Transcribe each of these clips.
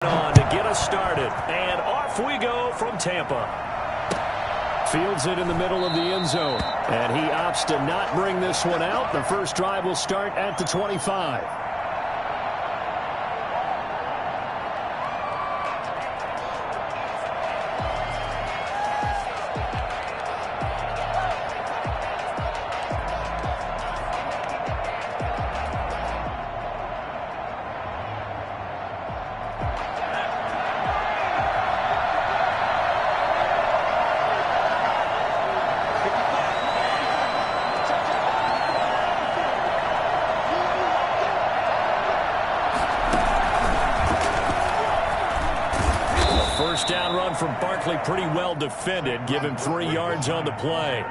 On to get us started, and off we go from Tampa. Fields it in the middle of the end zone, and he opts to not bring this one out. The first drive will start at the 25. First down run from Barkley, pretty well defended. Give him 3 yards on the play.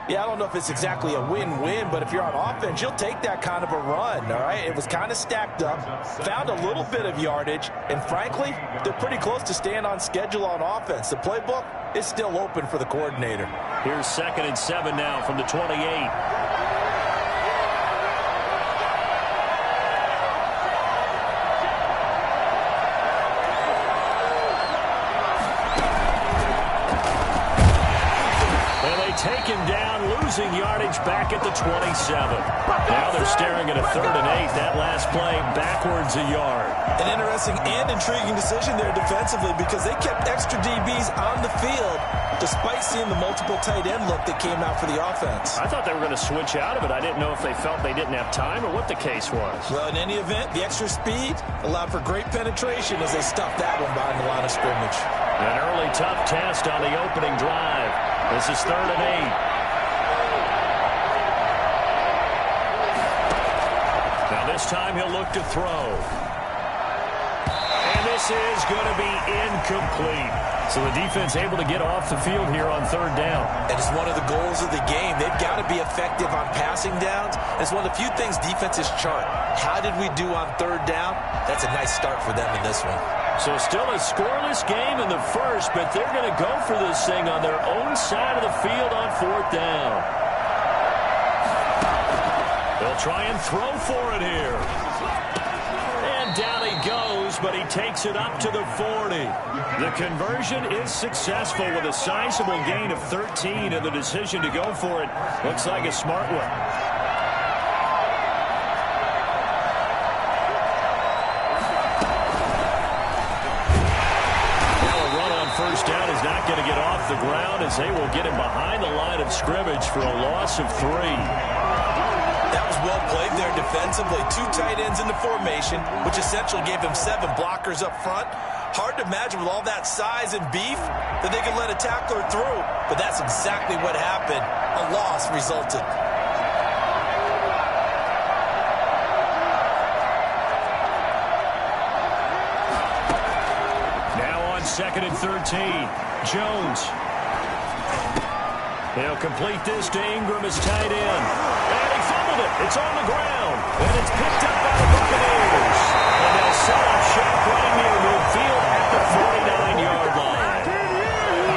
Yeah, I don't know if it's exactly a win-win, but if you're on offense, you'll take that kind of a run, all right? It was kind of stacked up, found a little bit of yardage, and frankly, they're pretty close to staying on schedule on offense. The playbook is still open for the coordinator. Here's 2nd and 7 now from the 28. Take him down, losing yardage back at the 27. Now they're staring at a 3rd and 8. That last play backwards a yard. An interesting and intriguing decision there defensively because they kept extra DBs on the field despite seeing the multiple tight end look that came out for the offense. I thought they were going to switch out of it. I didn't know if they felt they didn't have time or what the case was. Well, in any event, the extra speed allowed for great penetration as they stuffed that one behind the line of scrimmage. An early tough test on the opening drive. This is 3rd and 8. Now this time he'll look to throw. And this is going to be incomplete. So the defense able to get off the field here on 3rd down. And it's one of the goals of the game. They've got to be effective on passing downs. It's one of the few things defenses chart. How did we do on 3rd down? That's a nice start for them in this one. So still a scoreless game in the first, but they're going to go for this thing on their own side of the field on 4th down. They'll try and throw for it here. And down he goes, but he takes it up to the 40. The conversion is successful with a sizable gain of 13, and the decision to go for it looks like a smart one. First down is not going to get off the ground as they will get him behind the line of scrimmage for a loss of 3. That was well played there defensively. 2 tight ends in the formation, which essentially gave them 7 blockers up front. Hard to imagine with all that size and beef that they could let a tackler through, but that's exactly what happened. A loss resulted. Now on 2nd and 13, Jones. He'll complete this to Ingram as tight end. And he fumbled it. It's on the ground. And it's picked up by the Buccaneers. And they'll set up shop right near midfield at the 49-yard line.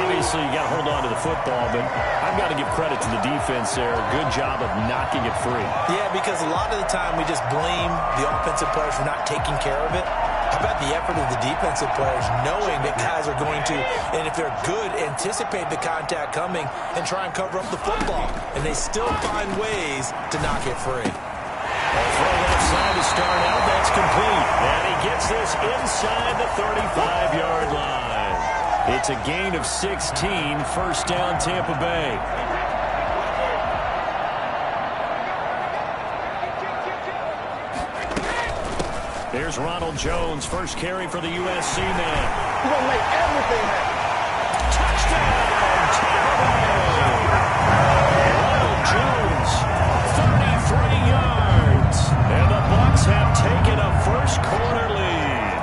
Obviously, you got to hold on to the football, but I've got to give credit to the defense there. Good job of knocking it free. Yeah, because a lot of the time we just blame the offensive players for not taking care of it. How about the effort of the defensive players knowing that guys are going to, and if they're good, anticipate the contact coming and try and cover up the football. And they still find ways to knock it free. Throw left side to start out. That's complete. And he gets this inside the 35-yard line. It's a gain of 16. First down, Tampa Bay. Here's Ronald Jones, first carry for the USC man. He's going to make everything happen. Touchdown, Tampa Bay. Ronald Jones, 33 yards. And the Bucs have taking a first-quarter lead.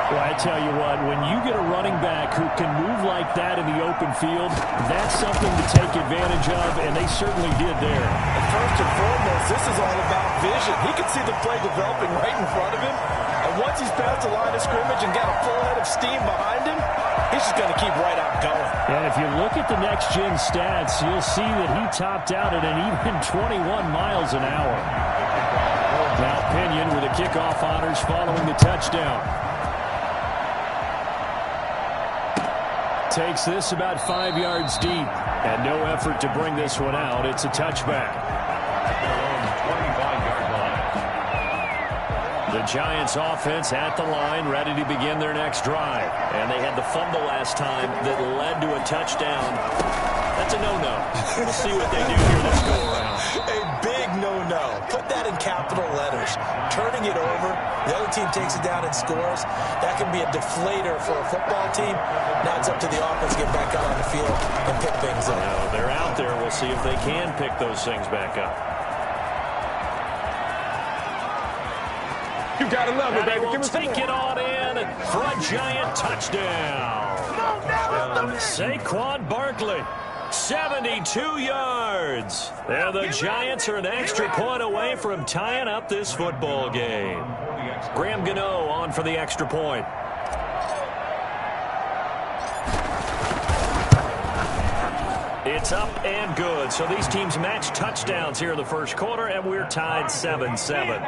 Well, I tell you what, when you get a running back who can move like that in the open field, that's something to take advantage of, and they certainly did there. And first and foremost, this is all about vision. He can see the play developing right in front of him, and once he's past the line of scrimmage and got a full head of steam behind him, he's just going to keep right out going. And if you look at the next-gen stats, you'll see that he topped out at an even 21 miles an hour. Now Pinion with the kickoff honors following the touchdown. Takes this about 5 yards deep, and no effort to bring this one out. It's a touchback. The Giants offense at the line, ready to begin their next drive. And they had the fumble last time that led to a touchdown. That's a no-no. We'll see what they do here this go-around. A big no-no. Put that in capital letters. Turning it over, the other team takes it down and scores. That can be a deflator for a football team. Now it's up to the offense to get back out on the field and pick things up. Now, they're out there. We'll see if they can pick those things back up. You gotta love it, baby. Give us take it on in for a Giant touchdown. Saquon Barkley, 72 yards. And the Giants are an extra point away from tying up this football game. Graham Gano on for the extra point. It's up and good. So these teams match touchdowns here in the first quarter, and we're tied 7-7.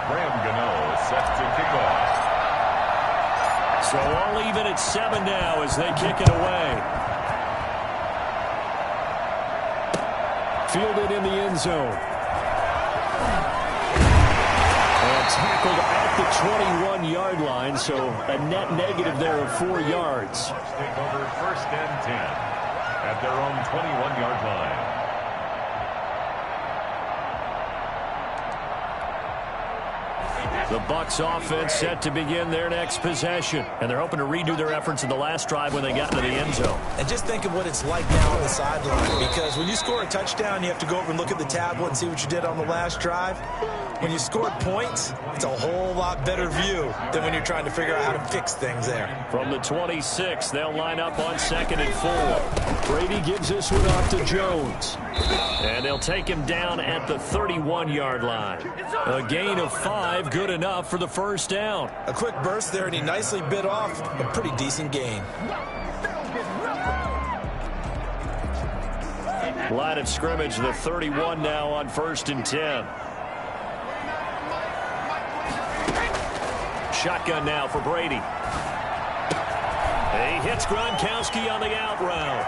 Graham Gano set to kick off. So all even at 7 now as they kick it away. Fielded in the end zone. And tackled at the 21-yard line, so a net negative there of 4 yards. Take over first and 10 at their own 21-yard line. The Bucs offense set to begin their next possession. And they're hoping to redo their efforts in the last drive when they got into the end zone. And just think of what it's like now on the sideline. Because when you score a touchdown, you have to go over and look at the tablet and see what you did on the last drive. When you scored points, it's a whole lot better view than when you're trying to figure out how to fix things there. From the 26, they'll line up on 2nd and 4. Brady gives this one off to Jones. And they'll take him down at the 31-yard line. A gain of 5, good enough for the first down. A quick burst there, and he nicely bit off a pretty decent gain. Line of scrimmage, the 31 now on 1st and 10. Shotgun now for Brady. He hits Gronkowski on the out route.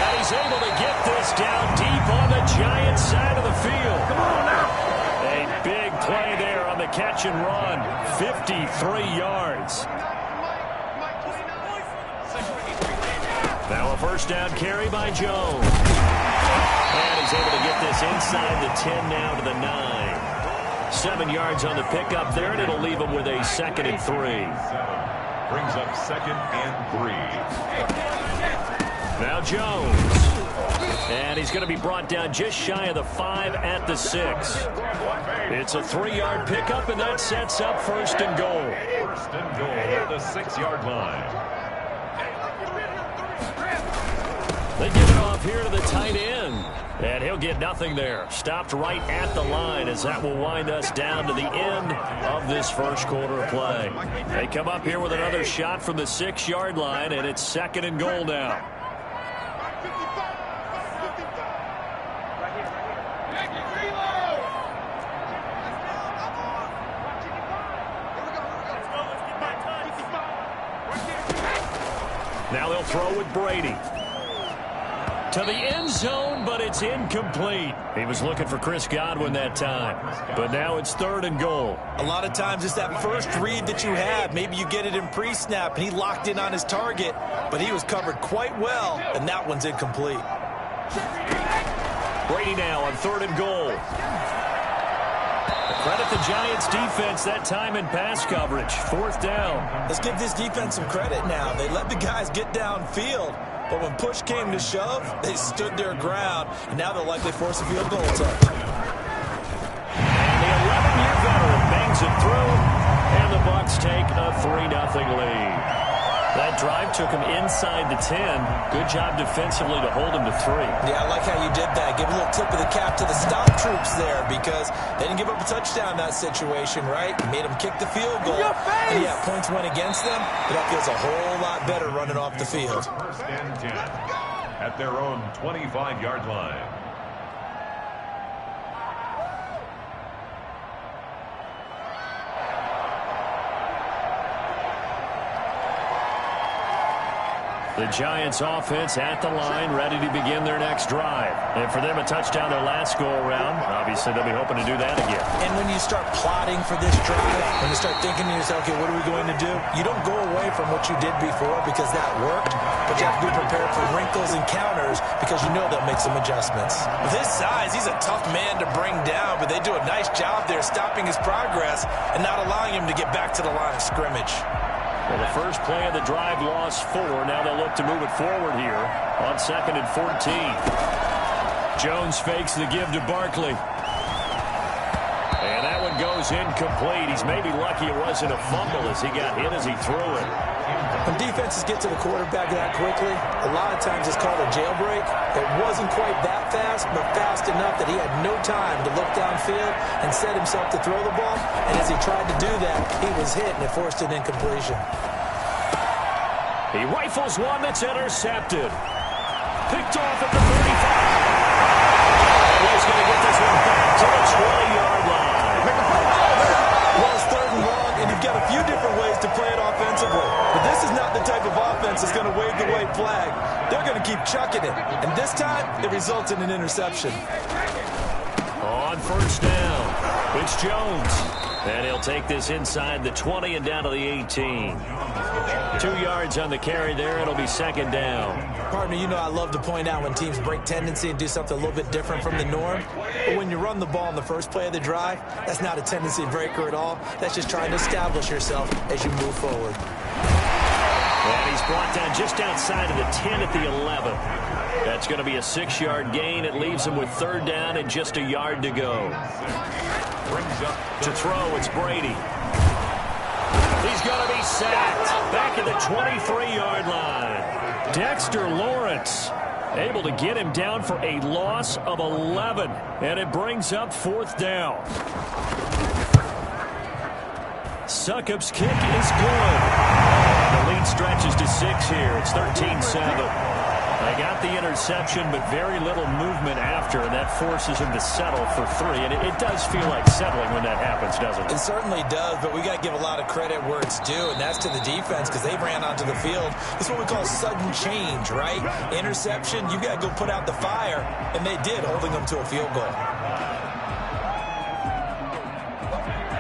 And he's able to get this down deep on the Giants side of the field. Come on now. A big play there on the catch and run. 53 yards. Now a first down carry by Jones. And he's able to get this inside the 10 now to the 9. 7 yards on the pickup there, and it'll leave him with a 2nd and 3. Brings up 2nd and 3. Now Jones. And he's going to be brought down just shy of the 5 at the 6. It's a 3-yard pickup, and that sets up 1st and goal. 1st and goal at the 6-yard line. They give it off here to the tight end. And he'll get nothing there. Stopped right at the line as that will wind us down to the end of this first quarter of play. They come up here with another shot from the 6-yard line, and it's 2nd and goal now. Now they'll throw with Brady. To the end zone, but it's incomplete. He was looking for Chris Godwin that time. But now it's 3rd and goal. A lot of times it's that first read that you have. Maybe you get it in pre-snap, and he locked in on his target, but he was covered quite well, and that one's incomplete. Brady now on 3rd and goal. Credit the Giants defense that time in pass coverage. 4th down. Let's give this defense some credit now. They let the guys get downfield. But when push came to shove, they stood their ground, and now they'll likely force a field goal attempt. And the 11-year veteran bangs it through, and the Bucs take a 3-0 lead. That drive took him inside the 10. Good job defensively to hold him to 3. Yeah, I like how you did that. Give a little tip of the cap to the stop troops there because they didn't give up a touchdown in that situation, right? Made them kick the field goal. And yeah, points went against them, but that feels a whole lot better running off the field. First and 10 at their own 25-yard line. The Giants offense at the line, ready to begin their next drive. And for them, a touchdown their last go-around. Obviously, they'll be hoping to do that again. And when you start plotting for this drive, when you start thinking to yourself, okay, what are we going to do? You don't go away from what you did before because that worked, but you have to be prepared for wrinkles and counters because you know they'll make some adjustments. With his size, he's a tough man to bring down, but they do a nice job there stopping his progress and not allowing him to get back to the line of scrimmage. Well, the first play of the drive lost 4. Now they'll look to move it forward here on 2nd and 14. Jones fakes the give to Barkley. And that one goes incomplete. He's maybe lucky it wasn't a fumble as he got hit as he threw it. When defenses get to the quarterback that quickly, a lot of times it's called a jailbreak. It wasn't quite that fast, but fast enough that he had no time to look downfield and set himself to throw the ball. And as he tried to do that, he was hit and it forced an incompletion. He rifles one that's intercepted. Picked off at the 35. He's going to get this one back to the 20-yard line. Well, it's 3rd and long, and you've got a few different ways to play it offensively. But this is not the type of offense that's going to wave the white flag. They're going to keep chucking it. And this time, it results in an interception. On 1st down, it's Jones. And he'll take this inside the 20 and down to the 18. 2 yards on the carry there. It'll be 2nd down. Partner, you know I love to point out when teams break tendency and do something a little bit different from the norm. But when you run the ball in the first play of the drive, that's not a tendency breaker at all. That's just trying to establish yourself as you move forward. And he's brought down just outside of the 10 at the 11. That's going to be a 6-yard gain. It leaves him with 3rd down and just a yard to go. To throw, it's Brady. He's going to be sacked back at the 23-yard line. Dexter Lawrence able to get him down for a loss of 11, and it brings up 4th down. Succop's kick is good. The lead stretches to 6 here. It's 13-7. They got the interception, but very little movement after, and that forces him to settle for 3. And it does feel like settling when that happens, doesn't it? It certainly does, but we got to give a lot of credit where it's due, and that's to the defense because they ran onto the field. It's what we call sudden change, right? Interception, you got to go put out the fire, and they did, holding them to a field goal.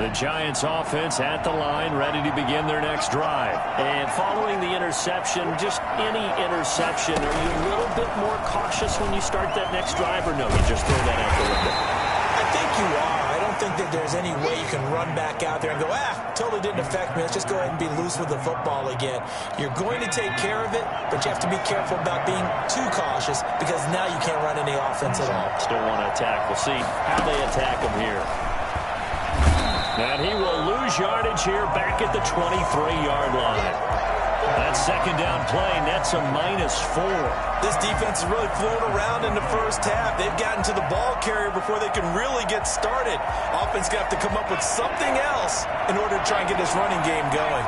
The Giants offense at the line, ready to begin their next drive. And following the interception, just any interception, are you a little bit more cautious when you start that next drive, or no, you just throw that out the window? I think you are. I don't think that there's any way you can run back out there and go, totally didn't affect me. Let's just go ahead and be loose with the football again. You're going to take care of it, but you have to be careful about being too cautious because now you can't run any offense at all. Still want to attack. We'll see how they attack him here. And he will lose yardage here back at the 23-yard line. That 2nd down play nets a -4. This defense has really flown around in the first half. They've gotten to the ball carrier before they can really get started. Offense got to come up with something else in order to try and get this running game going.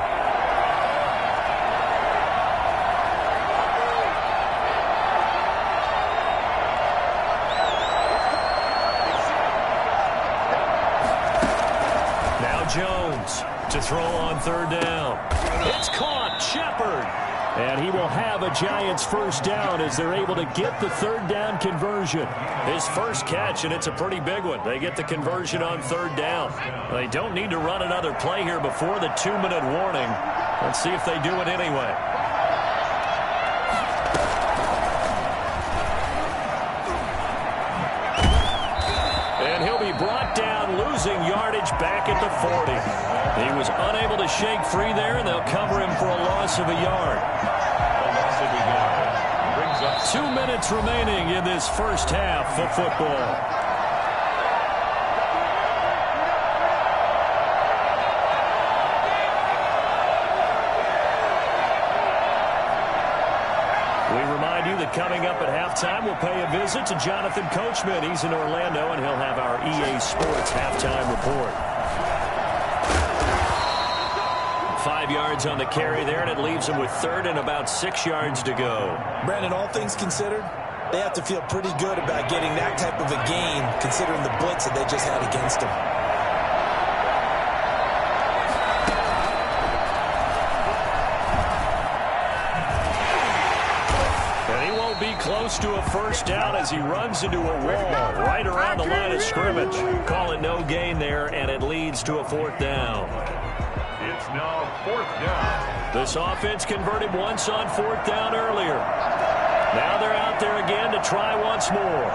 Jones to throw on 3rd down. It's caught. Shepard. And he will have a Giants 1st down as they're able to get the 3rd down conversion. His first catch, and it's a pretty big one. They get the conversion on 3rd down. They don't need to run another play here before the 2-minute warning. Let's see if they do it anyway. And he'll be brought down, losing yardage back at the 40. He was unable to shake free there, and they'll cover him for a loss of a yard. A loss of a yard. up. 2 minutes remaining in this first half of football. Coming up at halftime, we'll pay a visit to Jonathan Coachman. He's in Orlando, and he'll have our EA Sports halftime report. 5 yards on the carry there, and it leaves him with third and about 6 yards to go. Brandon, all things considered, they have to feel pretty good about getting that type of a gain, considering the blitz that they just had against them. Close to a first down as he runs into a wall right around the line of scrimmage. Call it no gain there, and it leads to a fourth down. It's now fourth down. This offense converted once on fourth down earlier. Now they're out there again to try once more.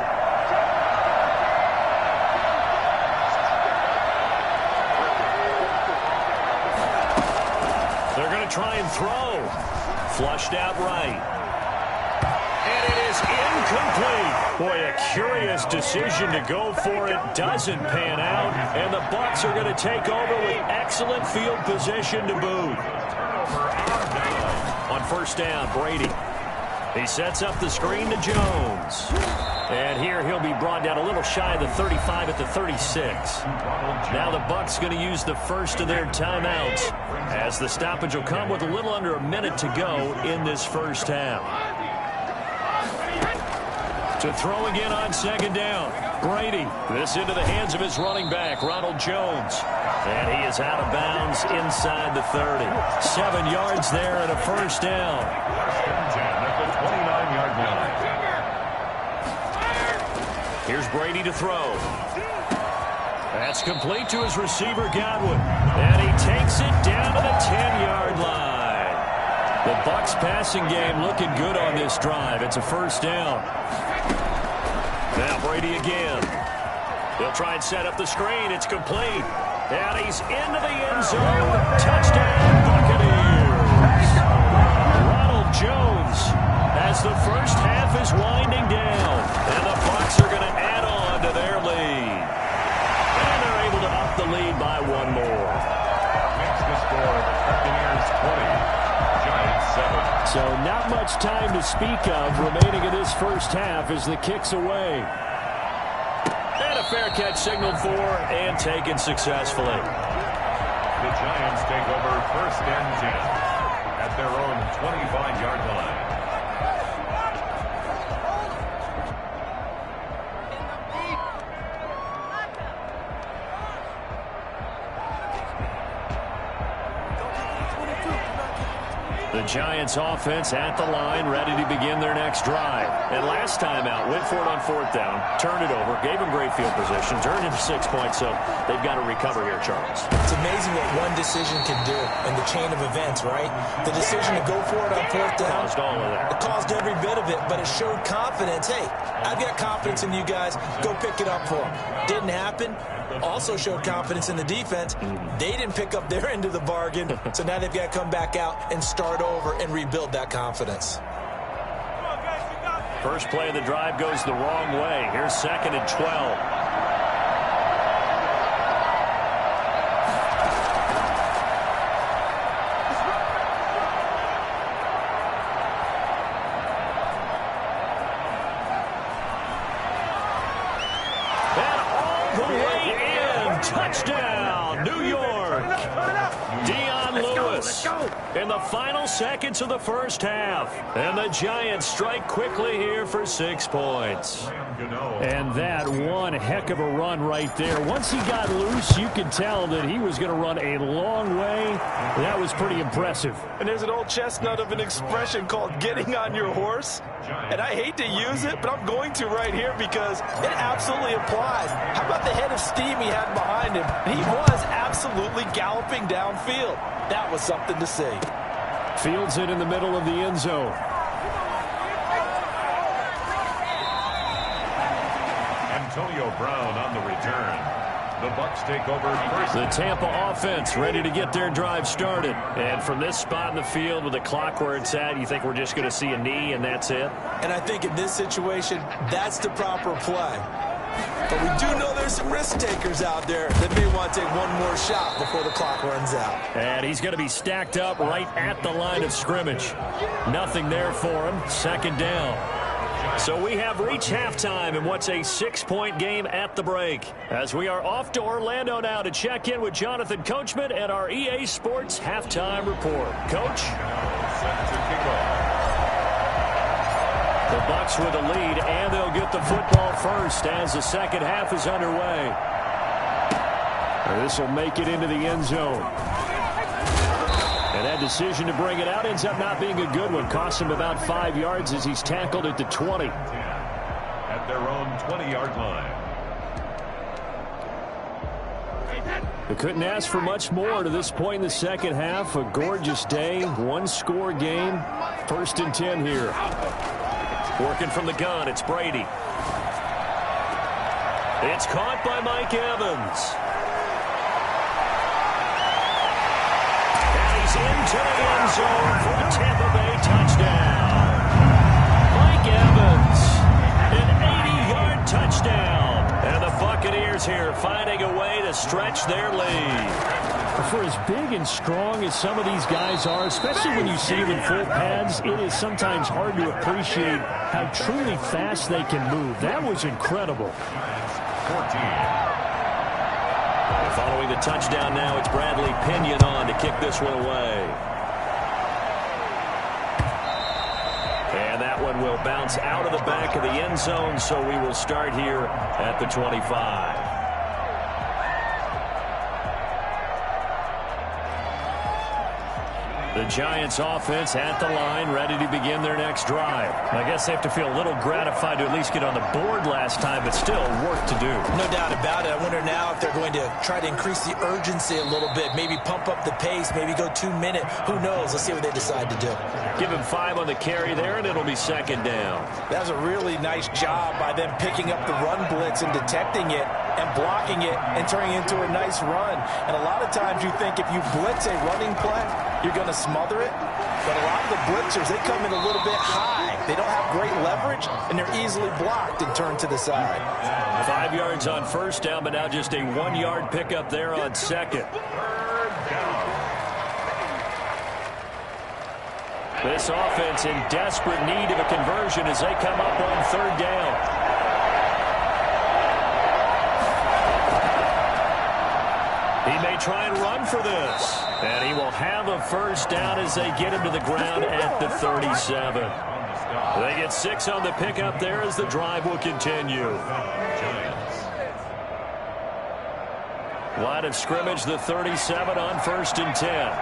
They're going to try and throw. Flushed out right. And it is incomplete. Boy, a curious decision to go for it. Doesn't pan out. And the Bucs are going to take over with excellent field position to boot. On first down, Brady. He sets up the screen to Jones. And here he'll be brought down a little shy of the 35 at the 36. Now the Bucs going to use the first of their timeouts, as the stoppage will come with a little under a minute to go in this first half. To throw again on second down. Brady. This into the hands of his running back, Ronald Jones. And he is out of bounds inside the 30. 7 yards there and a first down. First and 10 at the 29-yard line. Here's Brady to throw. That's complete to his receiver, Godwin. And he takes it down to the 10-yard line. The Bucs passing game looking good on this drive. It's a first down. Now Brady again. He'll try and set up the screen. It's complete. And he's into the end zone. Touchdown, Buccaneers. Ronald Jones, as the first half is winding down. And the Bucs are going to add on to their lead. And they're able to up the lead by one more. Makes the score the Buccaneers 20. So not much time to speak of remaining in this first half as the kick's away. And a fair catch signaled for and taken successfully. The Giants take over first and 10 at their own 25-yard line. The Giants offense at the line, ready to begin their next drive. And last time out, went for it on fourth down, turned it over, gave them great field position, turned into 6 points, so they've got to recover here, Charles. It's amazing what one decision can do in the chain of events, right? The decision to go for it on fourth down. Caused all of that. It caused every bit of it, but it showed confidence. Hey, I've got confidence in you guys. Go pick it up for them. Didn't happen. Also showed confidence in the defense. They didn't pick up their end of the bargain, so now they've got to come back out and start over and rebuild that confidence. First play of the drive goes the wrong way. Here's second and 12. Touchdown, New York. Dion Lewis in the final seconds of the first half. And the Giants strike quickly here for 6 points. And that one heck of a run right there. Once he got loose, you could tell that he was going to run a long way. That was pretty impressive. And there's an old chestnut of an expression called getting on your horse. And I hate to use it, but I'm going to right here because it absolutely applies. How about the head of steam he had behind him? He was absolutely galloping downfield. That was something to see. Fields it in the middle of the end zone. Antonio Brown on the return. The Bucs take over first. The Tampa offense ready to get their drive started. And from this spot in the field with the clock where it's at, you think we're just going to see a knee and that's it? And I think in this situation, that's the proper play. But we do know there's some risk takers out there that may want to take one more shot before the clock runs out. And he's going to be stacked up right at the line of scrimmage. Nothing there for him. Second down. So we have reached halftime in what's a 6-point game at the break. As we are off to Orlando now to check in with Jonathan Coachman and our EA Sports Halftime Report. Coach? Set to kick off. The Bucs with a lead, and they'll get the football first as the second half is underway. This will make it into the end zone. And that decision to bring it out ends up not being a good one. Costs him about 5 yards as he's tackled at the 20. At their own 20-yard line. They couldn't ask for much more to this point in the second half. A gorgeous day, one-score game. 1st and 10 here. Working from the gun, it's Brady. It's caught by Mike Evans. And he's into the end zone for a Tampa Bay touchdown. Mike Evans, an 80-yard touchdown. And the Buccaneers here finding a way to stretch their lead. For as big and strong as some of these guys are, especially when you see them in full pads, it is sometimes hard to appreciate how truly fast they can move. That was incredible. 14. Following the touchdown now, it's Bradley Pinion on to kick this one away. And that one will bounce out of the back of the end zone, so we will start here at the 25. The Giants offense at the line, ready to begin their next drive. I guess they have to feel a little gratified to at least get on the board last time, but still work to do. No doubt about it. I wonder now if they're going to try to increase the urgency a little bit, maybe pump up the pace, maybe go 2-minute. Who knows? Let's see what they decide to do. Give him 5 on the carry there, and it'll be second down. That was a really nice job by them picking up the run blitz and detecting it and blocking it and turning it into a nice run. And a lot of times you think if you blitz a running play, you're going to smother it. But a lot of the blitzers, they come in a little bit high. They don't have great leverage, and they're easily blocked and turned to the side. 5 yards on first down, but now just a 1-yard pickup there on second. This offense in desperate need of a conversion as they come up on third down. He may try and run for this. And he will have a first down as they get him to the ground at the 37. They get 6 on the pickup there as the drive will continue. Line of scrimmage, the 37 on 1st and 10.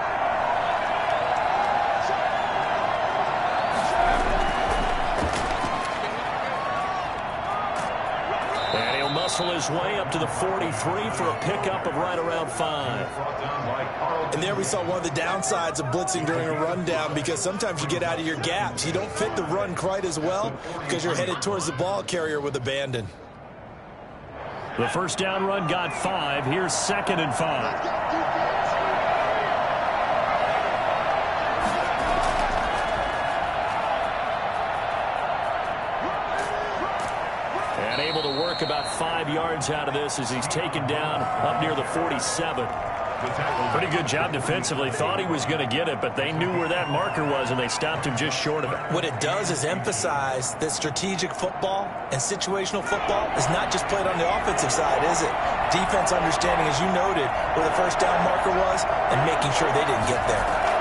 Muscle his way up to the 43 for a pickup of right around 5. And there we saw one of the downsides of blitzing during a rundown, because sometimes you get out of your gaps. You don't fit the run quite as well because you're headed towards the ball carrier with abandon. The first down run got 5. Here's 2nd and 5. About 5 yards out of this as he's taken down up near the 47. Pretty good job defensively. Thought he was going to get it, but they knew where that marker was, and they stopped him just short of it. What it does is emphasize that strategic football and situational football is not just played on the offensive side, is it? Defense understanding, as you noted, where the first down marker was and making sure they didn't get there.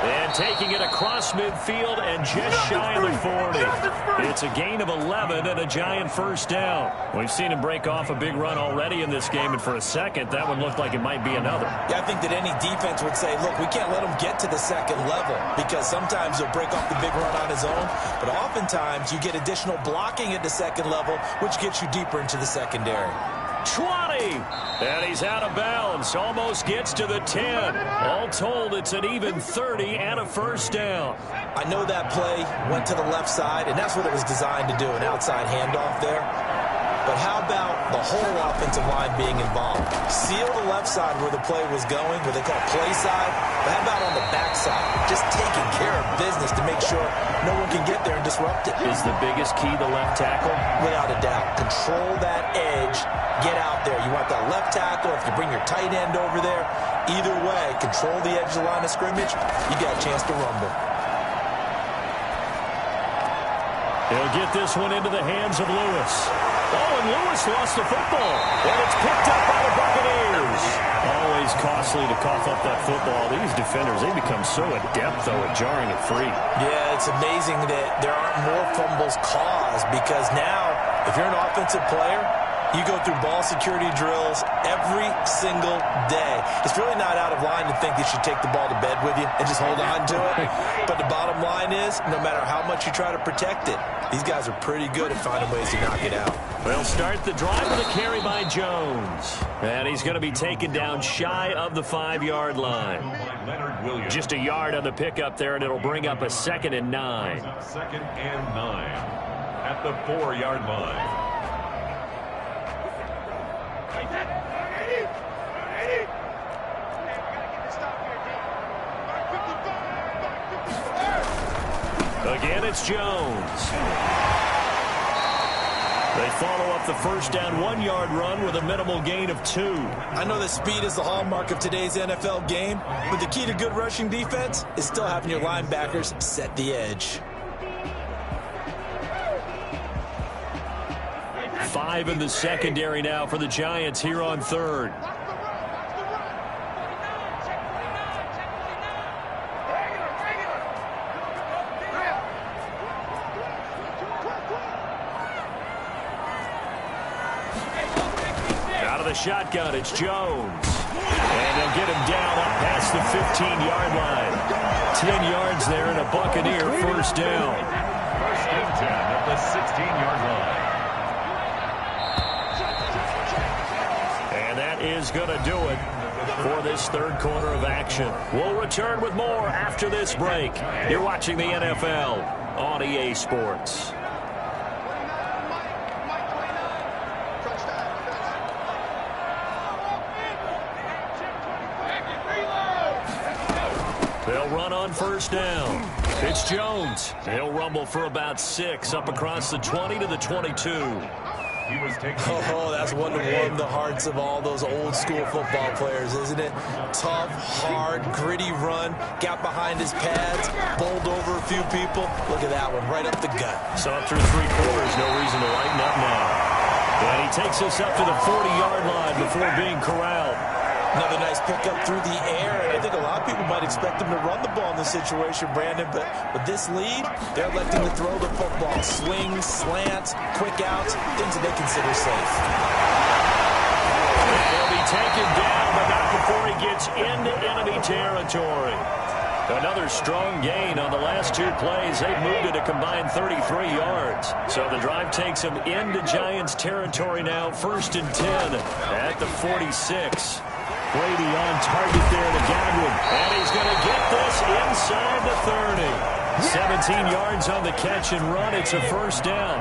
And taking it across midfield and just shy of the 40. It's a gain of 11 and a Giant first down. We've seen him break off a big run already in this game, and for a second, that one looked like it might be another. Yeah, I think that any defense would say, look, we can't let him get to the second level, because sometimes he'll break off the big run on his own, but oftentimes you get additional blocking at the second level, which gets you deeper into the secondary. 20, and he's out of bounds, almost gets to the 10. All told, it's an even 30 and a first down. I know that play went to the left side, and that's what it was designed to do, an outside handoff there. But how about the whole offensive line being involved? Seal the left side where the play was going, what they call play side. But how about on the back side? Just taking care of business to make sure no one can get there and disrupt it. Is the biggest key the left tackle? Without a doubt. Control that edge. Get out there. You want that left tackle. If you bring your tight end over there, either way, control the edge of the line of scrimmage, you got a chance to rumble. He'll get this one into the hands of Lewis. Oh, and Lewis lost the football. And it's picked up by the Buccaneers. Always costly to cough up that football. These defenders, they become so adept, though, at jarring it free. Yeah, it's amazing that there aren't more fumbles caused because now, if you're an offensive player, you go through ball security drills every single day. It's really not out of line to think you should take the ball to bed with you and just hold on to it. But the bottom line is, no matter how much you try to protect it, these guys are pretty good at finding ways to knock it out. They'll start the drive with a carry by Jones. And he's going to be taken down shy of the 5-yard line. Just a yard on the pickup there, and it'll bring up a 2nd and 9. 2nd and 9 at the 4-yard line. Again, it's Jones. They follow up the first down 1-yard run with a minimal gain of 2. I know that speed is the hallmark of today's NFL game, but the key to good rushing defense is still having your linebackers set the edge. 5 in the secondary now for the Giants here on 3rd. Out of the shotgun, it's Jones. And they'll get him down up past the 15-yard line. 10 yards there and a Buccaneer first down. 1st and 10 at the 16-yard line. And that is going to do it for this 3rd quarter of action. We'll return with more after this break. You're watching the NFL on EA Sports. They'll run on first down. It's Jones. He'll rumble for about 6 up across the 20 to the 22. Oh, that's one to warm the hearts of all those old school football players, isn't it? Tough, hard, gritty run. Got behind his pads, bowled over a few people. Look at that one, right up the gut. Saw through 3 quarters, no reason to lighten up now. And he takes us up to the 40-yard line before being corralled. Another nice pickup through the air, and I think a lot of people might expect him to run the ball in this situation, Brandon, but with this lead, they're electing to throw the football. Swings, slants, quick outs, things that they consider safe. He'll be taken down, but not before he gets into enemy territory. Another strong gain on the last 2 plays. They've moved it a combined 33 yards. So the drive takes them into Giants territory now, 1st and 10 at the 46. Brady on target there to Godwin. And he's going to get this inside the 30. 17 yards on the catch and run. It's a first down.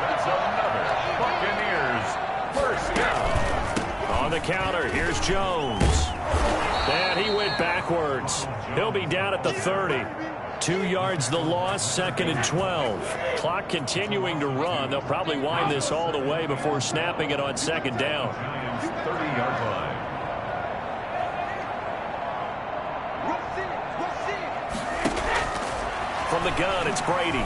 That's another Buccaneers first down. On the counter, here's Jones. And he went backwards. He'll be down at the 30. 2 yards the loss, 2nd and 12. Clock continuing to run. They'll probably wind this all the way before snapping it on 2nd down. 30-yard line. From the gun, it's Brady.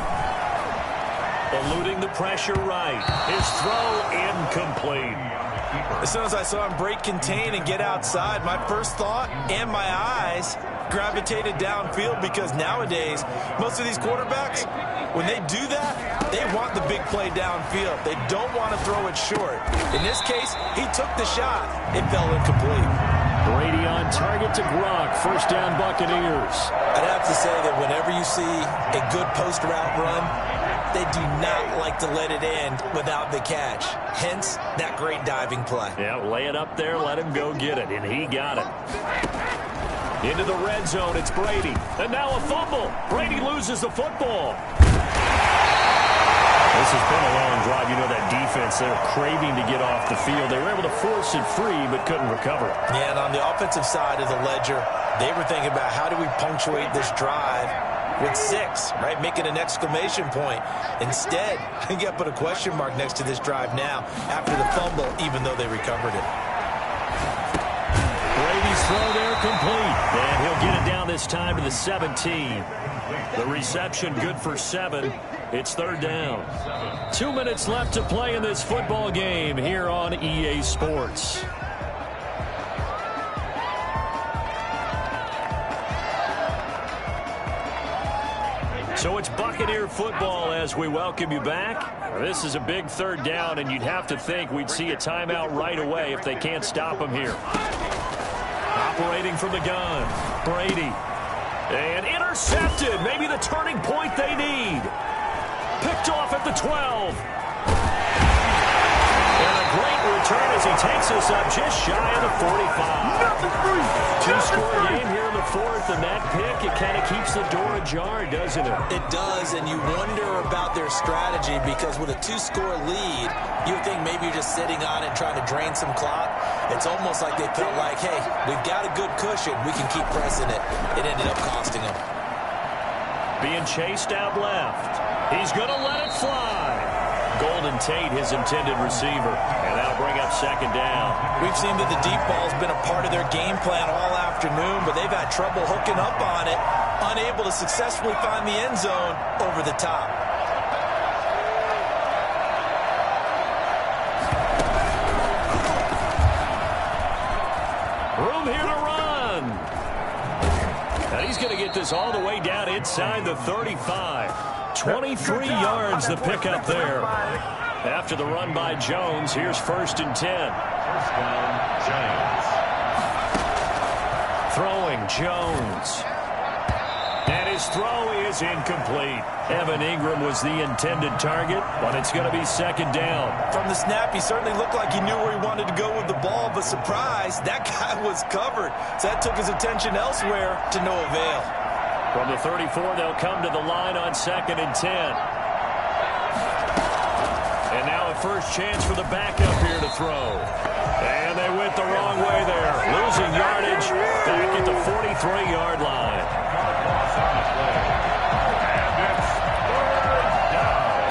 Eluding the pressure right. His throw incomplete. As soon as I saw him break contain and get outside, my first thought and my eyes gravitated downfield because nowadays, most of these quarterbacks, when they do that, they want the big play downfield. They don't want to throw it short. In this case, he took the shot. It fell incomplete. Brady on target to Gronk. First down, Buccaneers. I'd have to say that whenever you see a good post route run, they do not like to let it end without the catch. Hence, that great diving play. Yeah, lay it up there, let him go get it, and he got it. Into the red zone, it's Brady. And now a fumble. Brady loses the football. This has been a long drive. You know that defense defense. They're craving to get off the field. They were able to force it free but couldn't recover. Yeah, and on the offensive side of the ledger, they were thinking about how do we punctuate this drive with 6, right? Making an exclamation point. Instead, I think I put a question mark next to this drive now after the fumble, even though they recovered it. Brady's throw there complete. And he'll get it down this time to the 17. The reception good for 7. It's 3rd down. 2 minutes left to play in this football game here on EA Sports. So it's Buccaneer football as we welcome you back. This is a big 3rd down, and you'd have to think we'd see a timeout right away if they can't stop them here. Operating from the gun, Brady. And intercepted. Maybe the turning point they need. Picked off at the 12. And a great return as he takes us up just shy of the 45. 2-score game here in the 4th, and that pick, it kind of keeps the door ajar, doesn't it? It does, and you wonder about their strategy because with a 2-score lead, you would think maybe you're just sitting on it trying to drain some clock. It's almost like they felt like, hey, we've got a good cushion. We can keep pressing it. It ended up costing them. Being chased out left. He's going to let it fly. Golden Tate, his intended receiver. And that'll bring up 2nd down. We've seen that the deep ball's been a part of their game plan all afternoon, but they've had trouble hooking up on it, unable to successfully find the end zone over the top. Room here to run. And he's going to get this all the way down inside the 35. 23 yards the pickup there. After the run by Jones, here's 1st and 10. First down, Giants. Throwing Jones. And his throw is incomplete. Evan Ingram was the intended target, but it's going to be 2nd down. From the snap, he certainly looked like he knew where he wanted to go with the ball, but surprise, that guy was covered. So that took his attention elsewhere to no avail. From the 34, they'll come to the line on 2nd and 10. And now a first chance for the backup here to throw. And they went the wrong way there. Losing yardage back at the 43-yard line.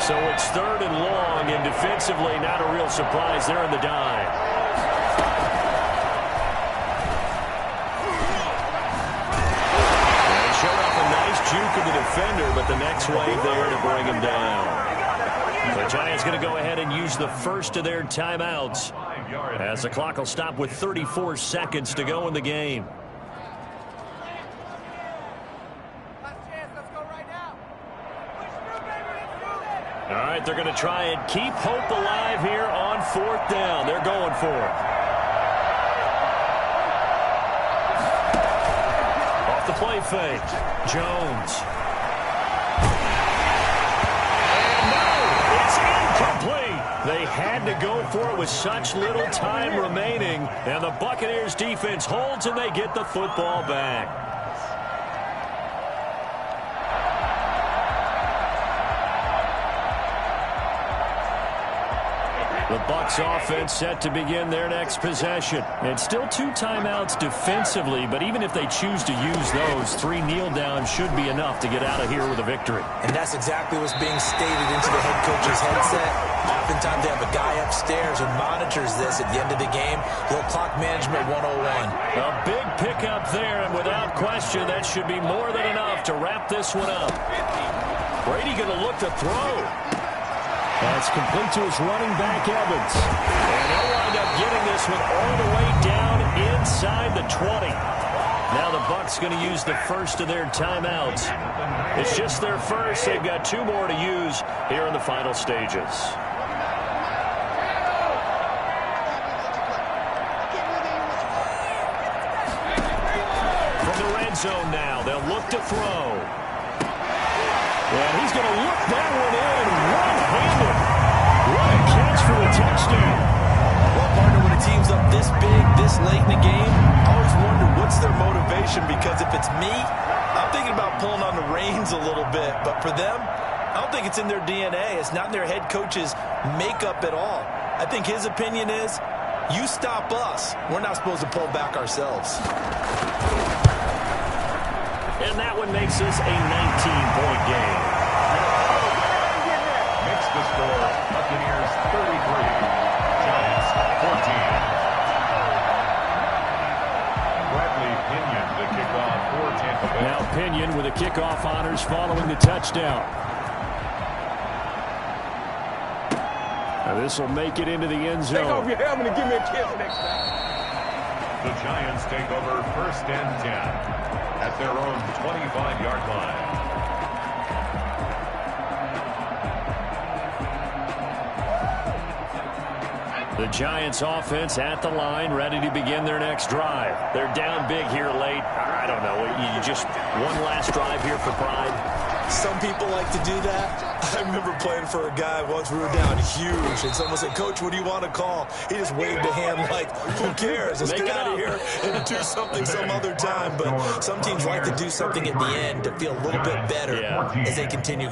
So it's 3rd and long, and defensively not a real surprise there in the dive. Juke of the defender, but the next wave there to bring him down. The Giants going to go ahead and use the first of their timeouts as the clock will stop with 34 seconds to go in the game. All right, they're going to try and keep hope alive here on 4th down. They're going for it. Off the play fake. Jones. And no, it's incomplete. They had to go for it with such little time remaining, and the Buccaneers defense holds and they get the football back. The Bucs offense set to begin their next possession. It's still 2 timeouts defensively, but even if they choose to use those, 3 kneel downs should be enough to get out of here with a victory. And that's exactly what's being stated into the head coach's headset. Oftentimes they have a guy upstairs who monitors this at the end of the game. Little clock management 101. A big pickup there, and without question, that should be more than enough to wrap this one up. Brady going to look to throw. That's complete to his running back, Evans. And they'll wind up getting this one all the way down inside the 20. Now the Bucs going to use the first of their timeouts. It's just their first. They've got 2 more to use here in the final stages. From the red zone now, they'll look to throw. And he's going to look that one in one-handed. What a catch for a touchdown. Well, partner, when a team's up this big, this late in the game, I always wonder what's their motivation, because if it's me, I'm thinking about pulling on the reins a little bit. But for them, I don't think it's in their DNA. It's not in their head coach's makeup at all. I think his opinion is, you stop us, we're not supposed to pull back ourselves. And that one makes this a 19-point game. Makes the score Buccaneers 33, Giants 14. Bradley Pinion, the kickoff for Tampa Bay. Now Pinion with the kickoff honors following the touchdown. Now this will make it into the end zone. Take off your helmet and give me a kiss next time. The Giants take over 1st and 10 at their own 25-yard line. The Giants offense at the line, ready to begin their next drive. They're down big here late. I don't know. You just one last drive here for pride. Some people like to do that. I remember playing for a guy once. We were down huge, and someone said, "Coach, what do you want to call?" He just waved a hand like, who cares? Let's get out of here and do something some other time. But some teams like to do something at the end to feel a little bit better as they continue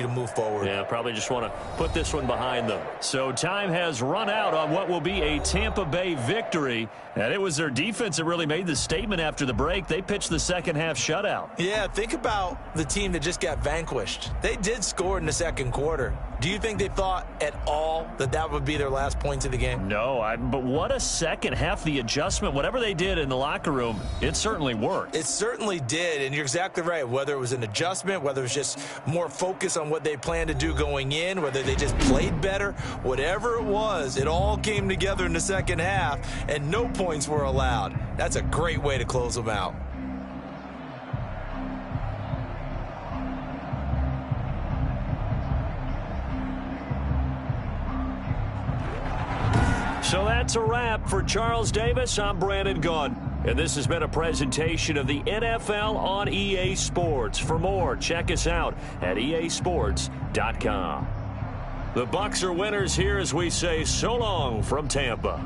to move forward. Yeah, probably just want to put this one behind them. So time has run out on what will be a Tampa Bay victory. And it was their defense that really made the statement after the break. They pitched the second half shutout. Yeah, think about the team that just got vanquished. They did score in the second quarter. Do you think they thought at all that that would be their last points of the game? No, but what a second half. The adjustment, whatever they did in the locker room, it certainly worked. It certainly did, and you're exactly right. Whether it was an adjustment, whether it was just more focus on what they planned to do going in, whether they just played better, whatever it was, it all came together in the second half, and no points were allowed. That's a great way to close them out. So that's a wrap. For Charles Davis, I'm Brandon Gunn. And this has been a presentation of the NFL on EA Sports. For more, check us out at easports.com. The Bucs are winners here as we say so long from Tampa.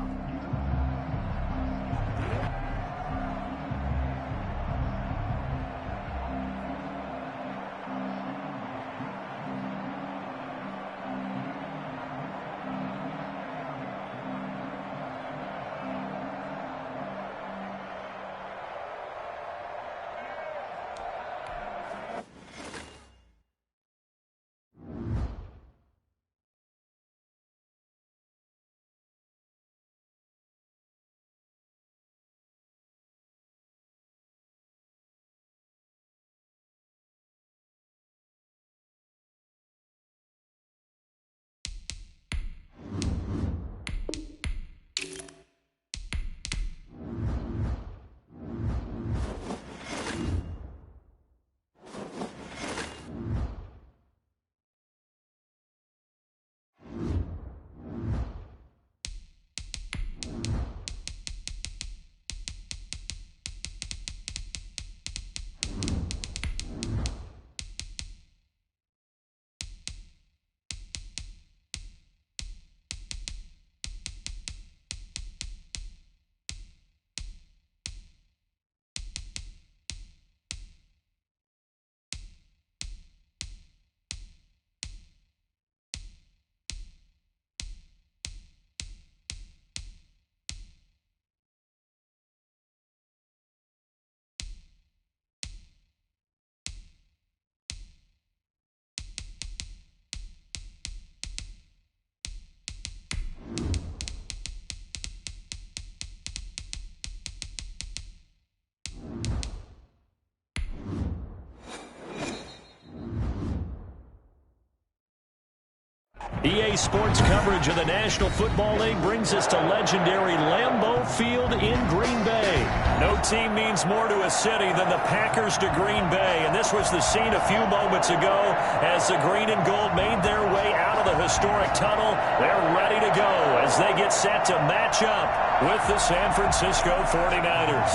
EA Sports coverage of the National Football League brings us to legendary Lambeau Field in Green Bay. No team means more to a city than the Packers to Green Bay, and this was the scene a few moments ago as the green and gold made their way out of the historic tunnel. They're ready to go as they get set to match up with the San Francisco 49ers.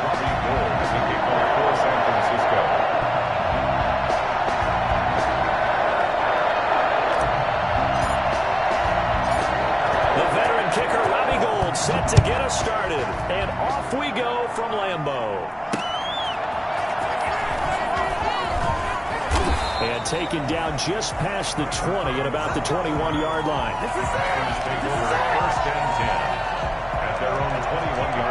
Robbie Gould is the kickoff for San Francisco. Kicker Robbie Gould set to get us started. And off we go from Lambeau. And taken down just past the 20 at about the 21-yard line. Take over first and 10 at their own 21-yard line.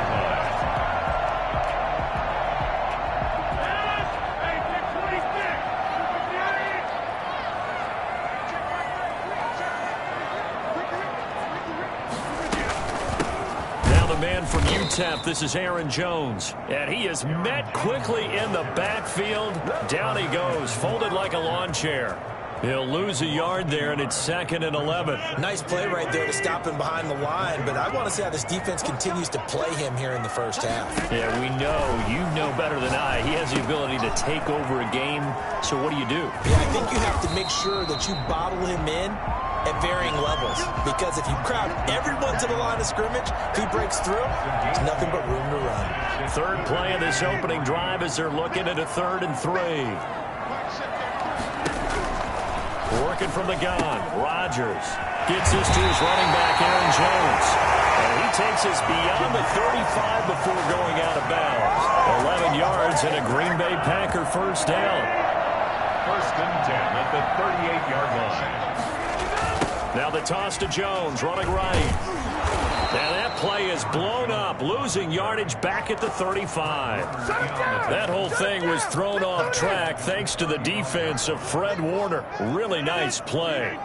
Man from UTEP, this is Aaron Jones. And he is met quickly in the backfield. Down he goes, folded like a lawn chair. He'll lose a yard there, and it's 2nd and 11. Nice play right there to stop him behind the line, but I want to see how this defense continues to play him here in the first half. Yeah, we know. You know better than I. He has the ability to take over a game, so what do you do? Yeah, I think you have to make sure that you bottle him in at varying levels, because if you crowd everyone to the line of scrimmage, if he breaks through, there's nothing but room to run. Third play of this opening drive as they're looking at a 3rd and 3. Working from the gun, Rodgers gets this to his running back, Aaron Jones. And he takes us beyond the 35 before going out of bounds. 11 yards and a Green Bay Packer first down. First and 10 at the 38-yard line. Now the toss to Jones, running right. And that play is blown up, losing yardage back at the 35. That whole thing was thrown off track thanks to the defense of Fred Warner. Really nice play.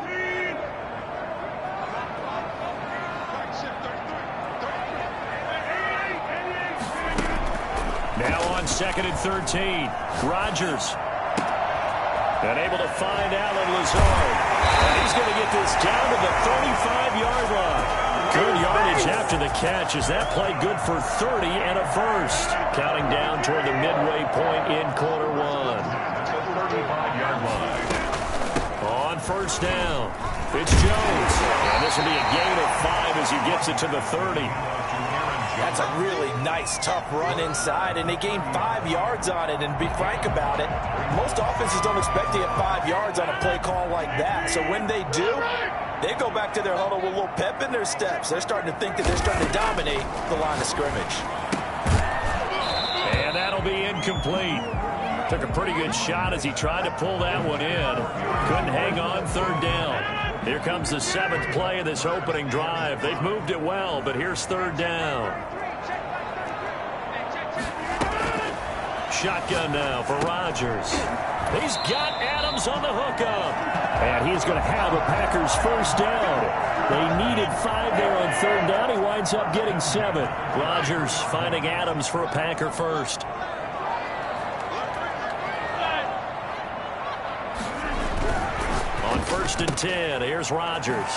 Now on 2nd and 13, Rodgers. And able to find Allen Lazard. And he's going to get this down to the 35-yard line. Good yardage after the catch. Is that play good for 30 and a first? Counting down toward the midway point in quarter 1. 35-yard line. On first down, it's Jones. And this will be a gain of 5 as he gets it to the 30. That's a really nice, tough run inside, and they gained 5 yards on it. And be frank about it, most offenses don't expect to get 5 yards on a play call like that. So when they do, they go back to their huddle with a little pep in their steps. They're starting to think that they're starting to dominate the line of scrimmage. And that'll be incomplete. Took a pretty good shot as he tried to pull that one in. Couldn't hang on 3rd down. Here comes the 7th play of this opening drive. They've moved it well, but here's 3rd down. Shotgun now for Rodgers. He's got Adams on the hookup. And he's going to have a Packers first down. They needed 5 there on 3rd down. He winds up getting 7. Rodgers finding Adams for a Packer first. On 1st and 10, here's Rodgers.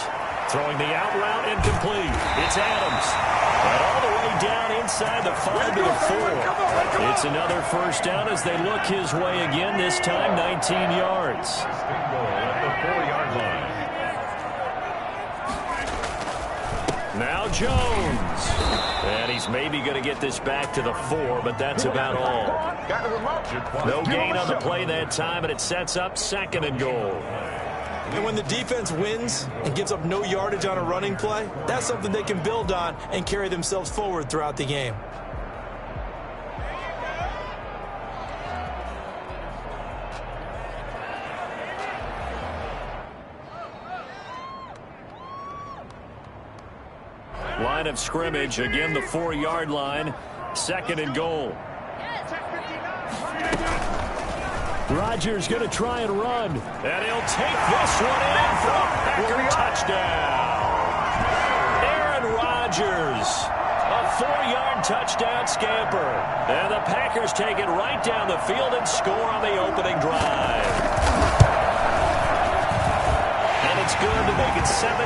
Throwing the out route incomplete. It's Adams. And all the way down inside the 5 to the 4. It's another first down as they look his way again, this time 19 yards. At the 4-yard line. Now Jones. And he's maybe going to get this back to the 4, but that's about all. No gain on the play that time, and it sets up 2nd and goal. And when the defense wins and gives up no yardage on a running play, that's something they can build on and carry themselves forward throughout the game. Line of scrimmage, again the 4-yard line, 2nd and goal. Rodgers going to try and run. And he'll take this one in for a Packer touchdown. Aaron Rodgers, a 4-yard touchdown scamper. And the Packers take it right down the field and score on the opening drive. And it's good to make it 7-0